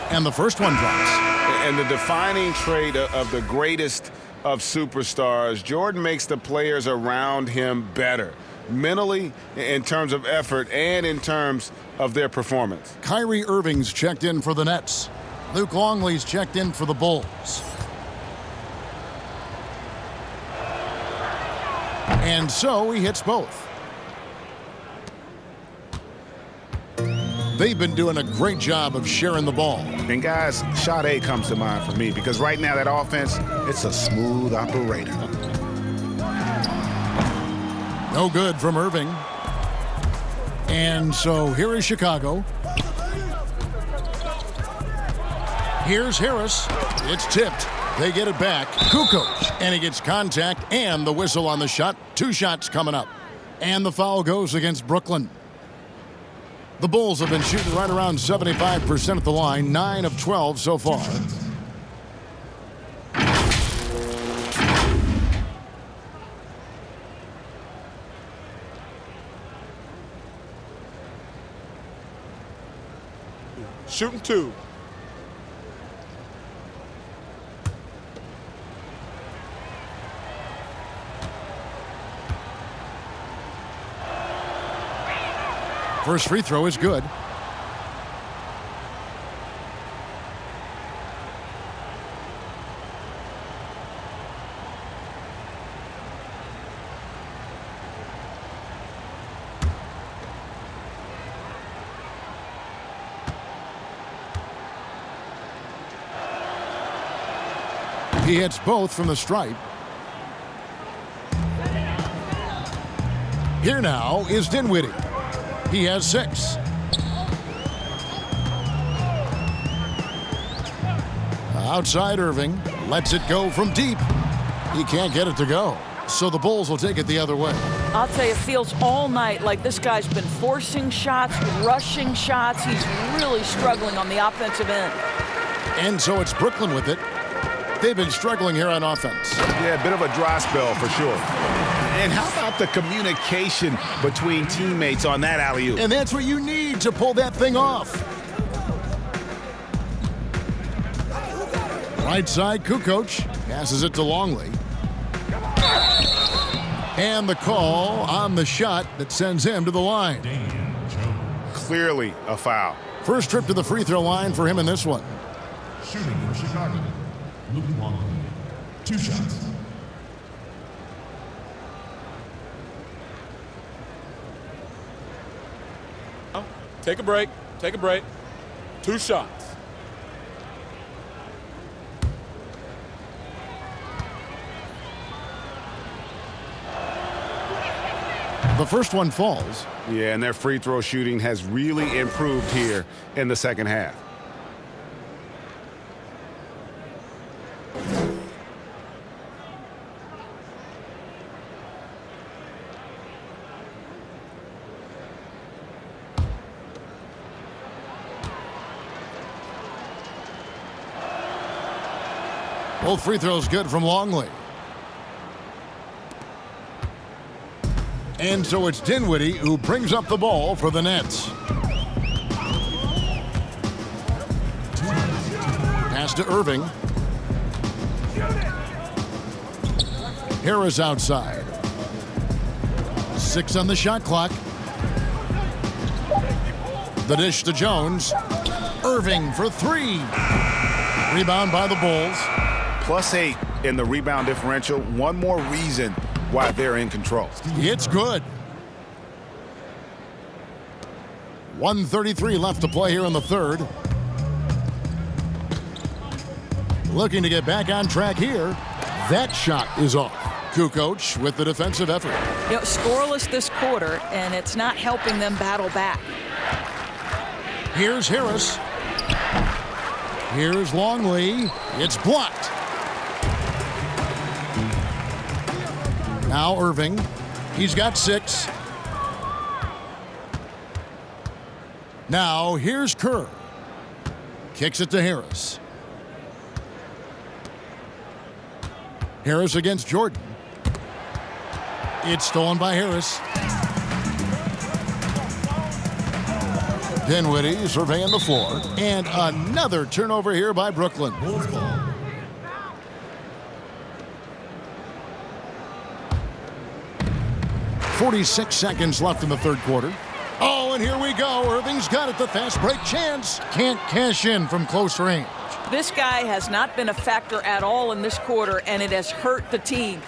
And the first one drops. And the defining trait of the greatest of superstars, Jordan makes the players around him better. Mentally, in terms of effort, and in terms of their performance. Kyrie Irving's checked in for the Nets. Luke Longley's checked in for the Bulls. And so he hits both. They've been doing a great job of sharing the ball. And guys, shot A comes to mind for me because right now that offense, it's a smooth operator. No good from Irving. And so here is Chicago. Here's Harris. It's tipped. They get it back. Kukoc. And he gets contact and the whistle on the shot. 2 shots coming up. And the foul goes against Brooklyn. The Bulls have been shooting right around 75% at the line. 9 of 12 so far. Shooting 2. First free throw is good. He hits both from the stripe. Here now is Dinwiddie. He has 6. Outside Irving. Lets it go from deep. He can't get it to go. So the Bulls will take it the other way. I'll tell you, it feels all night like this guy's been forcing shots, rushing shots. He's really struggling on the offensive end. And so it's Brooklyn with it. They've been struggling here on offense. Yeah, a bit of a dry spell for sure. And how about the communication between teammates on that alley-oop? And that's what you need to pull that thing off. Right side, Kukoc passes it to Longley. And the call on the shot that sends him to the line. Clearly a foul. First trip to the free throw line for him in this one. Shooting for Chicago, Luke Longley. 2 shots. Take a break. Take a break. 2 shots. The first one falls. Yeah, and their free throw shooting has really improved here in the second half. Both free throws good from Longley. And so it's Dinwiddie who brings up the ball for the Nets. Pass to Irving. Harris outside. 6 on the shot clock. The dish to Jones. Irving for three. Rebound by the Bulls. +8 in the rebound differential. One more reason why they're in control. It's good. 1:33 left to play here in the third. Looking to get back on track here. That shot is off. Kukoc with the defensive effort. You know, scoreless this quarter, and it's not helping them battle back. Here's Harris. Here's Longley. It's blocked. Now Irving. He's got 6. Now here's Kerr. Kicks it to Harris. Harris against Jordan. It's stolen by Harris. Dinwiddie surveying the floor. And another turnover here by Brooklyn. 46 seconds left in the third quarter. Oh, and here we go. Irving's got it. The fast break chance. Can't cash in from close range. This guy has not been a factor at all in this quarter, and it has hurt the team.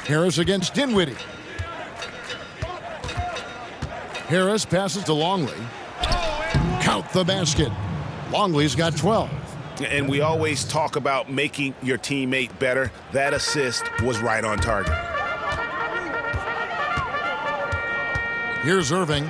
Harris against Dinwiddie. Harris passes to Longley. Count the basket. Longley's got 12. And we always talk about making your teammate better. That assist was right on target. Here's Irving.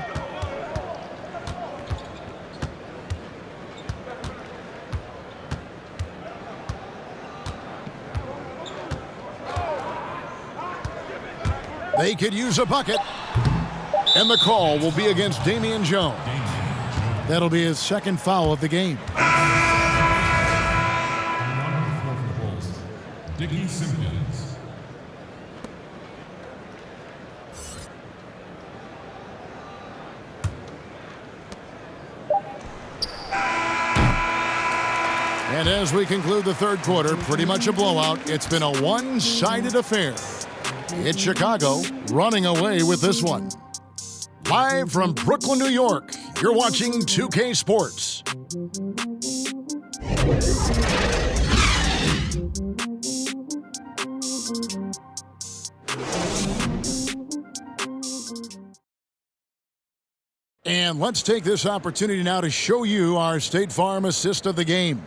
They could use a bucket. And the call will be against Damian Jones. That'll be his second foul of the game. Dicky Simpkins. And as we conclude the third quarter, pretty much a blowout. It's been a one-sided affair. It's Chicago running away with this one. Live from Brooklyn, New York, you're watching 2K Sports. And let's take this opportunity now to show you our State Farm assist of the game.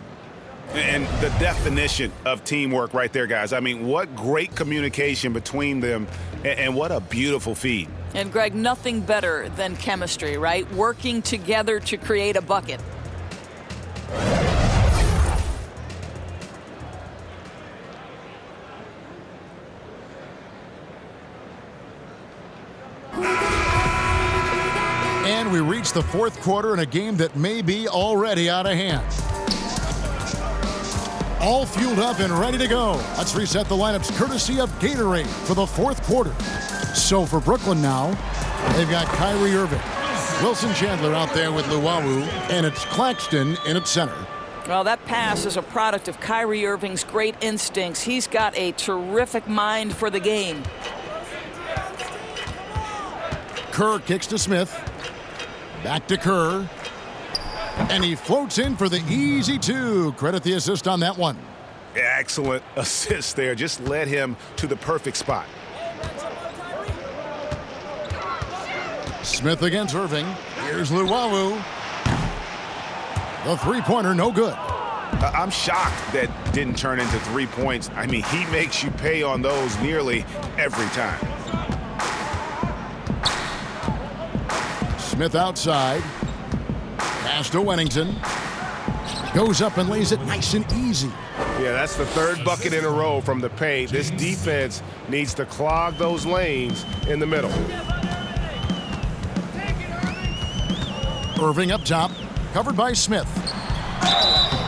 And the definition of teamwork right there, guys. I mean, what great communication between them, and what a beautiful feed. And, Greg, nothing better than chemistry, right? Working together to create a bucket. And we reach the fourth quarter in a game that may be already out of hand. All fueled up and ready to go. Let's reset the lineups courtesy of Gatorade for the fourth quarter. So for Brooklyn now, they've got Kyrie Irving, Wilson Chandler out there with Luwawu, and it's Claxton in at center. Well, that pass is a product of Kyrie Irving's great instincts. He's got a terrific mind for the game. Kerr kicks to Smith. Back to Kerr. And he floats in for the easy two. Credit the assist on that one. Excellent assist there. Just led him to the perfect spot. Smith against Irving. Here's Luwawu. The three-pointer, no good. I'm shocked that didn't turn into 3 points. I mean, he makes you pay on those nearly every time. Smith outside. Pass to Wennington. Goes up and lays it nice and easy. Yeah, that's the third bucket in a row from the paint. This defense needs to clog those lanes in the middle. Irving up top, covered by Smith.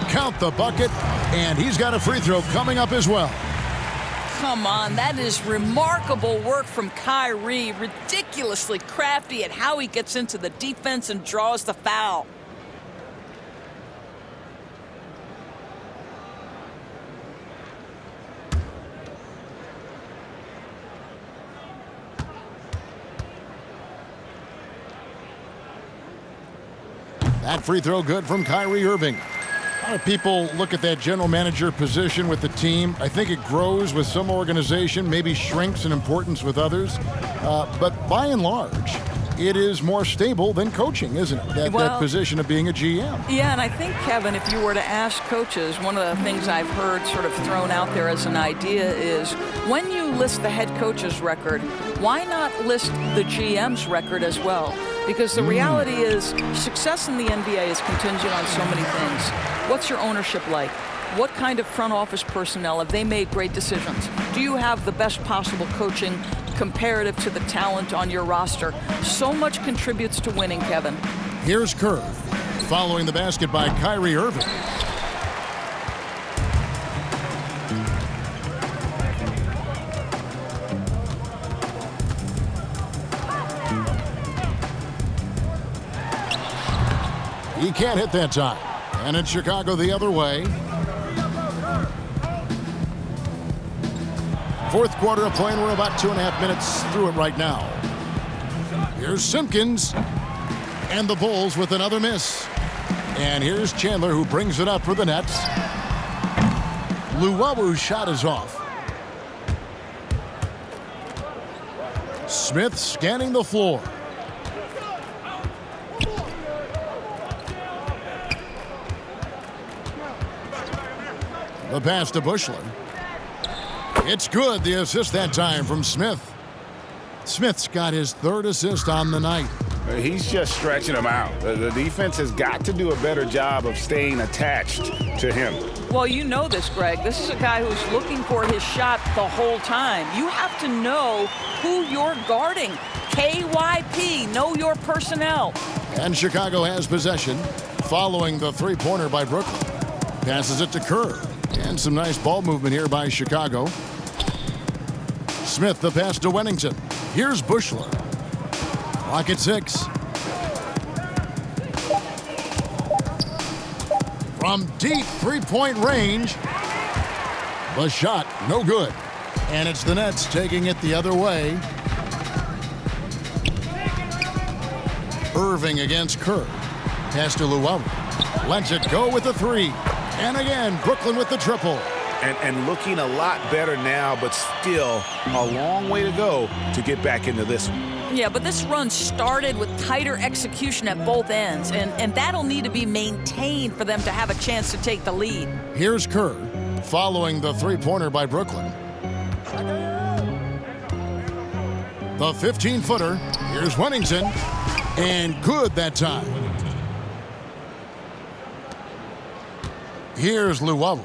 Count the bucket, and he's got a free throw coming up as well. Come on, that is remarkable work from Kyrie. Ridiculously crafty at how he gets into the defense and draws the foul. That free throw good from Kyrie Irving. A lot of people look at that general manager position with the team. I think it grows with some organization, maybe shrinks in importance with others. But by and large, it is more stable than coaching, isn't it? That position of being a GM. Yeah, and I think, Kevin, if you were to ask coaches, one of the things I've heard sort of thrown out there as an idea is when you list the head coach's record, why not list the GM's record as well? Because the reality is success in the NBA is contingent on so many things. What's your ownership like? What kind of front office personnel? Have they made great decisions? Do you have the best possible coaching comparative to the talent on your roster? So much contributes to winning, Kevin. Here's Kerr, following the basket by Kyrie Irving. He can't hit that time. And it's Chicago the other way. Fourth quarter of play, and we're about 2.5 minutes through it right now. Here's Simpkins. And the Bulls with another miss. And here's Chandler, who brings it up for the Nets. Luwabu's shot is off. Smith scanning the floor. The pass to Bushler. It's good. The assist that time from Smith. Smith's got his third assist on the night. He's just stretching him out. The defense has got to do a better job of staying attached to him. Well, you know this, Greg. This is a guy who's looking for his shot the whole time. You have to know who you're guarding. KYP, know your personnel. And Chicago has possession following the three-pointer by Brooklyn. Passes it to Kerr. And some nice ball movement here by Chicago. Smith, the pass to Wennington. Here's Bushler. Clock at 6. From deep three-point range. The shot, no good. And it's the Nets taking it the other way. Irving against Kerr. Pass to Luwabu. Lets it go with the three. And again, Brooklyn with the triple. And looking a lot better now, but still a long way to go to get back into this one. Yeah, but this run started with tighter execution at both ends, and that'll need to be maintained for them to have a chance to take the lead. Here's Kerr, following the three-pointer by Brooklyn. The 15-footer. Here's Wennington. And good that time. Here's Luwabu.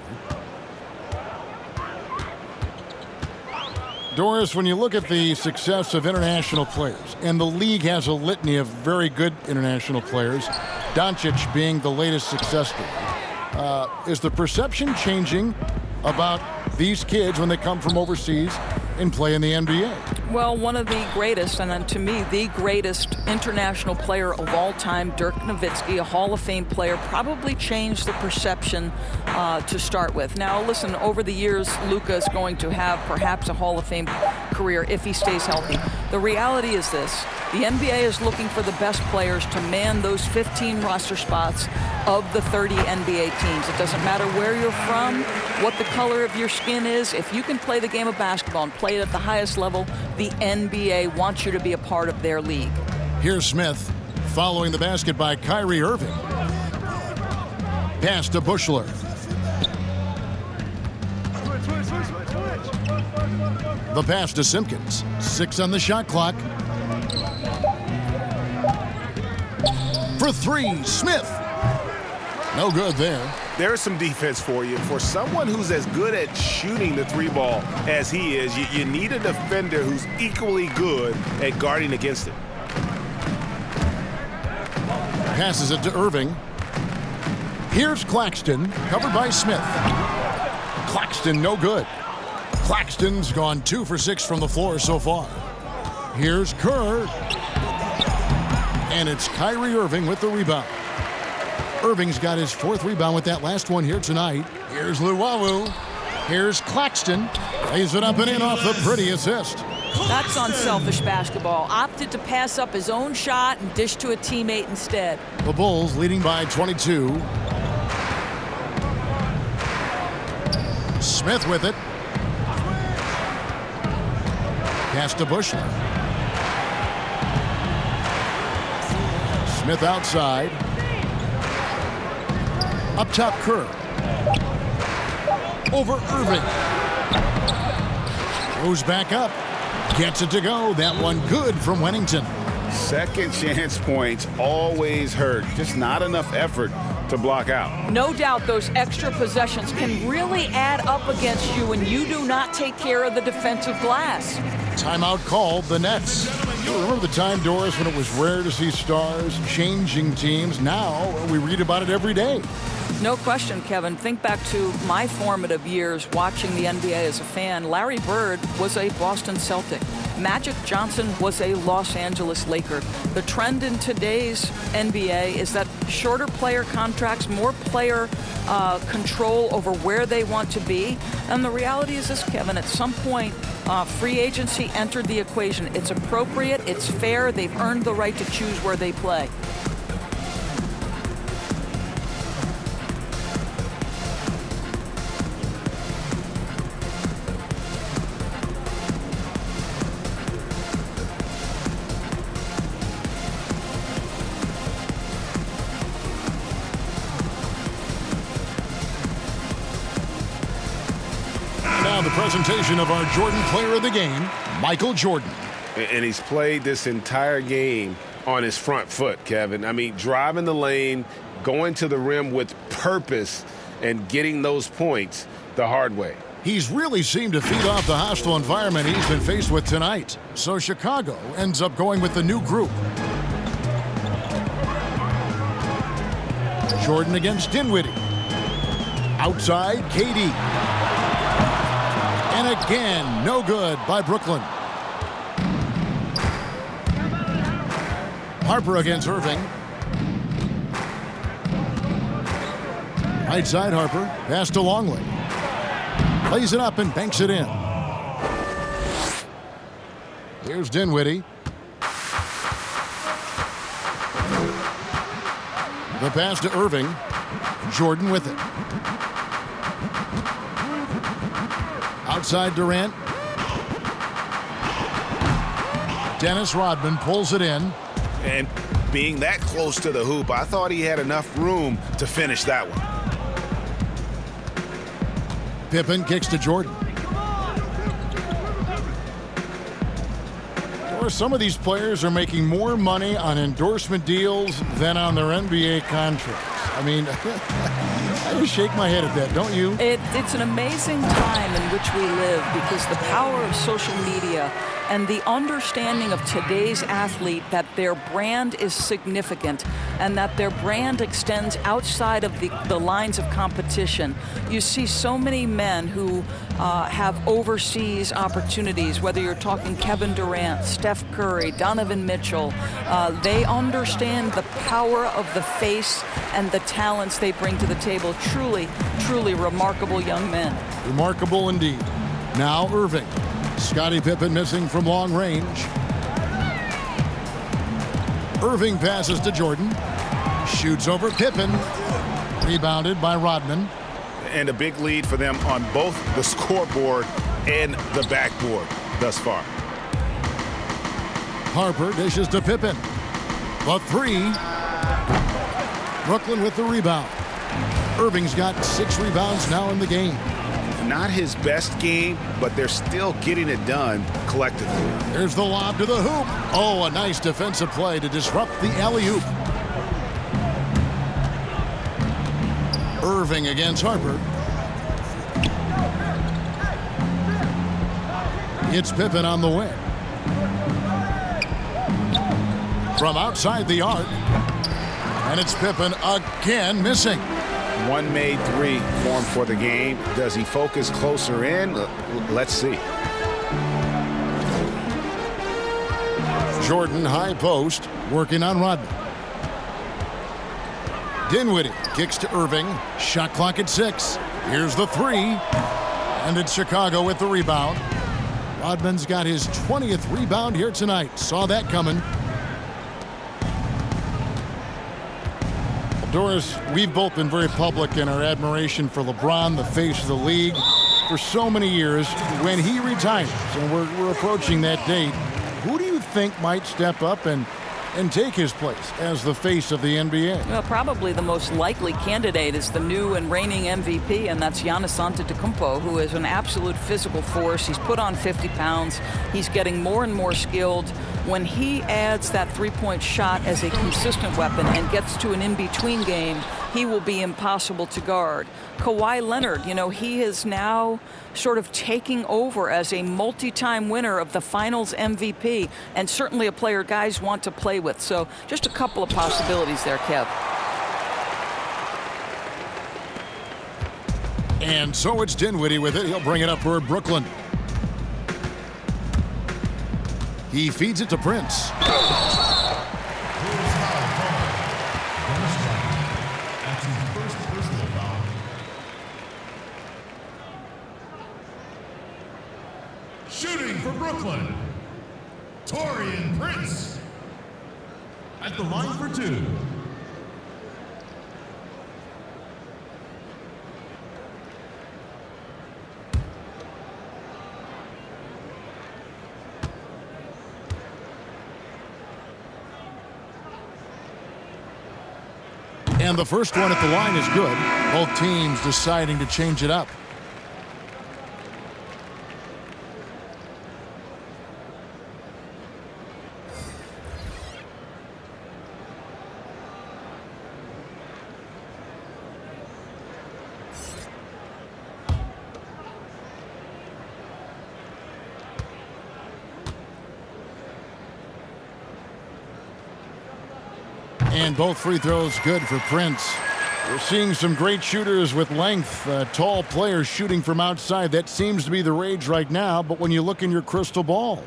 Doris, when you look at the success of international players, and the league has a litany of very good international players, Doncic being the latest success story, is the perception changing about these kids when they come from overseas and play in the NBA? Well, one of the greatest, and to me, the greatest international player of all time, Dirk Nowitzki, a Hall of Fame player, probably changed the perception to start with. Now, listen, over the years, Luka is going to have perhaps a Hall of Fame career if he stays healthy. The reality is this. The NBA is looking for the best players to man those 15 roster spots of the 30 NBA teams. It doesn't matter where you're from, what the color of your skin is. If you can play the game of basketball and play it at the highest level, the NBA wants you to be a part of their league. Here's Smith, following the basket by Kyrie Irving. Pass to Bushler. The pass to Simpkins. 6 on the shot clock. For 3, Smith. No good there. There's some defense for you. For someone who's as good at shooting the three ball as he is, you need a defender who's equally good at guarding against it. Passes it to Irving. Here's Claxton, covered by Smith. Claxton, no good. Claxton's gone 2 for 6 from the floor so far. Here's Kerr. And it's Kyrie Irving with the rebound. Irving's got his 4th rebound with that last one here tonight. Here's Luwawu. Here's Claxton. Lays it up and in off the pretty assist. That's unselfish basketball. Opted to pass up his own shot and dish to a teammate instead. The Bulls leading by 22. Smith with it. Pass to Bushler. Smith outside. Up top, Kerr. Over Irving. Goes back up. Gets it to go. That one good from Wennington. Second chance points always hurt. Just not enough effort to block out. No doubt those extra possessions can really add up against you when you do not take care of the defensive glass. Timeout called the Nets. You remember the time, Doris, when it was rare to see stars changing teams? Now we read about it every day. No question, Kevin. Think back to my formative years watching the NBA as a fan. Larry Bird was a Boston Celtic. Magic Johnson was a Los Angeles Laker. The trend in today's NBA is that shorter player contracts, more player control over where they want to be. And the reality is this, Kevin, at some point, free agency entered the equation. It's appropriate, it's fair, they've earned the right to choose where they play. The presentation of our Jordan Player of the Game, Michael Jordan. And he's played this entire game on his front foot, Kevin. I mean, driving the lane, going to the rim with purpose, and getting those points the hard way. He's really seemed to feed off the hostile environment he's been faced with tonight. So Chicago ends up going with the new group. Jordan against Dinwiddie. Outside, KD. And again, no good by Brooklyn. Harper against Irving. Right side, Harper. Pass to Longley. Lays it up and banks it in. Here's Dinwiddie. The pass to Irving. Jordan with it. Outside Durant. Dennis Rodman pulls it in. And being that close to the hoop, I thought he had enough room to finish that one. Pippen kicks to Jordan. Or some of these players are making more money on endorsement deals than on their NBA contracts. I mean, I just shake my head at that, don't you? It's an amazing time in which we live because the power of social media and the understanding of today's athlete that their brand is significant and that their brand extends outside of the lines of competition. You see so many men who have overseas opportunities, whether you're talking Kevin Durant, Steph Curry, Donovan Mitchell. They understand the power of the face and the talents they bring to the table. Truly, truly remarkable young men. Remarkable indeed. Now Irving. Scottie Pippen missing from long range. Irving passes to Jordan. Shoots over Pippen. Rebounded by Rodman. And a big lead for them on both the scoreboard and the backboard thus far. Harper dishes to Pippen. The three. Brooklyn with the rebound. Irving's got 6 rebounds now in the game. Not his best game, but they're still getting it done collectively. There's the lob to the hoop. Oh, a nice defensive play to disrupt the alley-oop. Irving against Harper. It's Pippen on the wing. From outside the arc. And it's Pippen again missing. One made 3 formed for the game. Does he focus closer in? Let's see. Jordan high post working on Rodman. Dinwiddie kicks to Irving. Shot clock at 6. Here's the 3. And it's Chicago with the rebound. Rodman's got his 20th rebound here tonight. Saw that coming. Doris, we've both been very public in our admiration for LeBron, the face of the league, for so many years. When he retires, and we're approaching that date, who do you think might step up and take his place as the face of the NBA? Well, probably the most likely candidate is the new and reigning MVP, and that's Giannis Antetokounmpo, who is an absolute physical force. He's put on 50 pounds. He's getting more and more skilled. When he adds that three-point shot as a consistent weapon and gets to an in-between game, he will be impossible to guard. Kawhi Leonard, he is now sort of taking over as a multi-time winner of the Finals MVP, and certainly a player guys want to play with. So just a couple of possibilities there, Kev. And so it's Dinwiddie with it. He'll bring it up for Brooklyn. He feeds it to Prince. Shooting for Brooklyn, Taurean Prince. At the line for two. And the first one at the line is good. Both teams deciding to change it up. And both free throws good for Prince. We're seeing some great shooters with length, tall players shooting from outside. That seems to be the rage right now. But when you look in your crystal ball,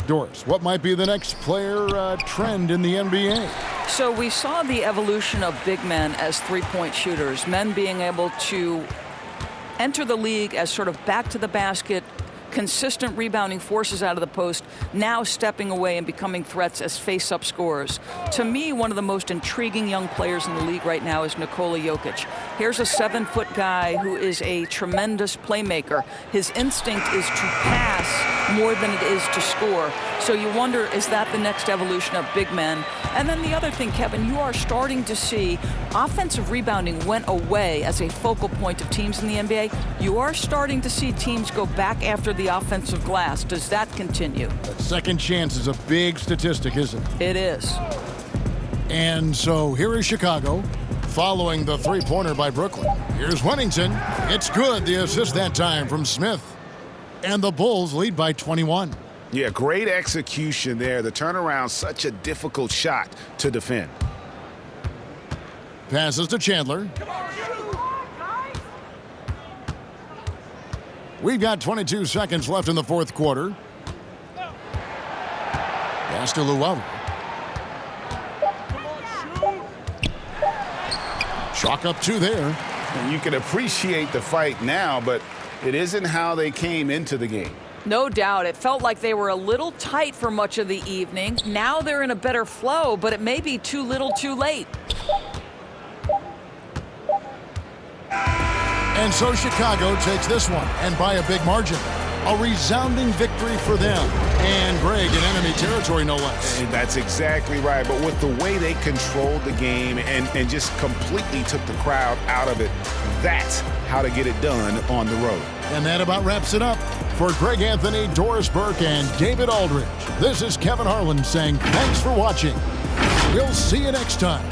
Doris, what might be the next player trend in the NBA? So we saw the evolution of big men as three-point shooters, men being able to enter the league as sort of back to the basket, consistent rebounding forces out of the post, now stepping away and becoming threats as face-up scorers. To me, one of the most intriguing young players in the league right now is Nikola Jokic. Here's a 7-foot guy who is a tremendous playmaker. His instinct is to pass more than it is to score. So you wonder, is that the next evolution of big men? And then the other thing, Kevin, you are starting to see offensive rebounding went away as a focal point of teams in the NBA. You are starting to see teams go back after the offensive glass. Does that continue? That second chance is a big statistic, isn't it? It is. And so here is Chicago following the three-pointer by Brooklyn. Here's Wennington. It's good. The assist that time from Smith. And the Bulls lead by 21. Yeah, great execution there. The turnaround, such a difficult shot to defend. Passes to Chandler. We've got 22 seconds left in the fourth quarter. Pass to Luau. Chalk up two there. And you can appreciate the fight now, but it isn't how they came into the game. No doubt. It felt like they were a little tight for much of the evening. Now they're in a better flow, but it may be too little too late. And so Chicago takes this one, and by a big margin. A resounding victory for them. And Greg in enemy territory, no less. And that's exactly right. But with the way they controlled the game and just completely took the crowd out of it, that's how to get it done on the road. And that about wraps it up. For Greg Anthony, Doris Burke, and David Aldridge, this is Kevin Harlan saying thanks for watching. We'll see you next time.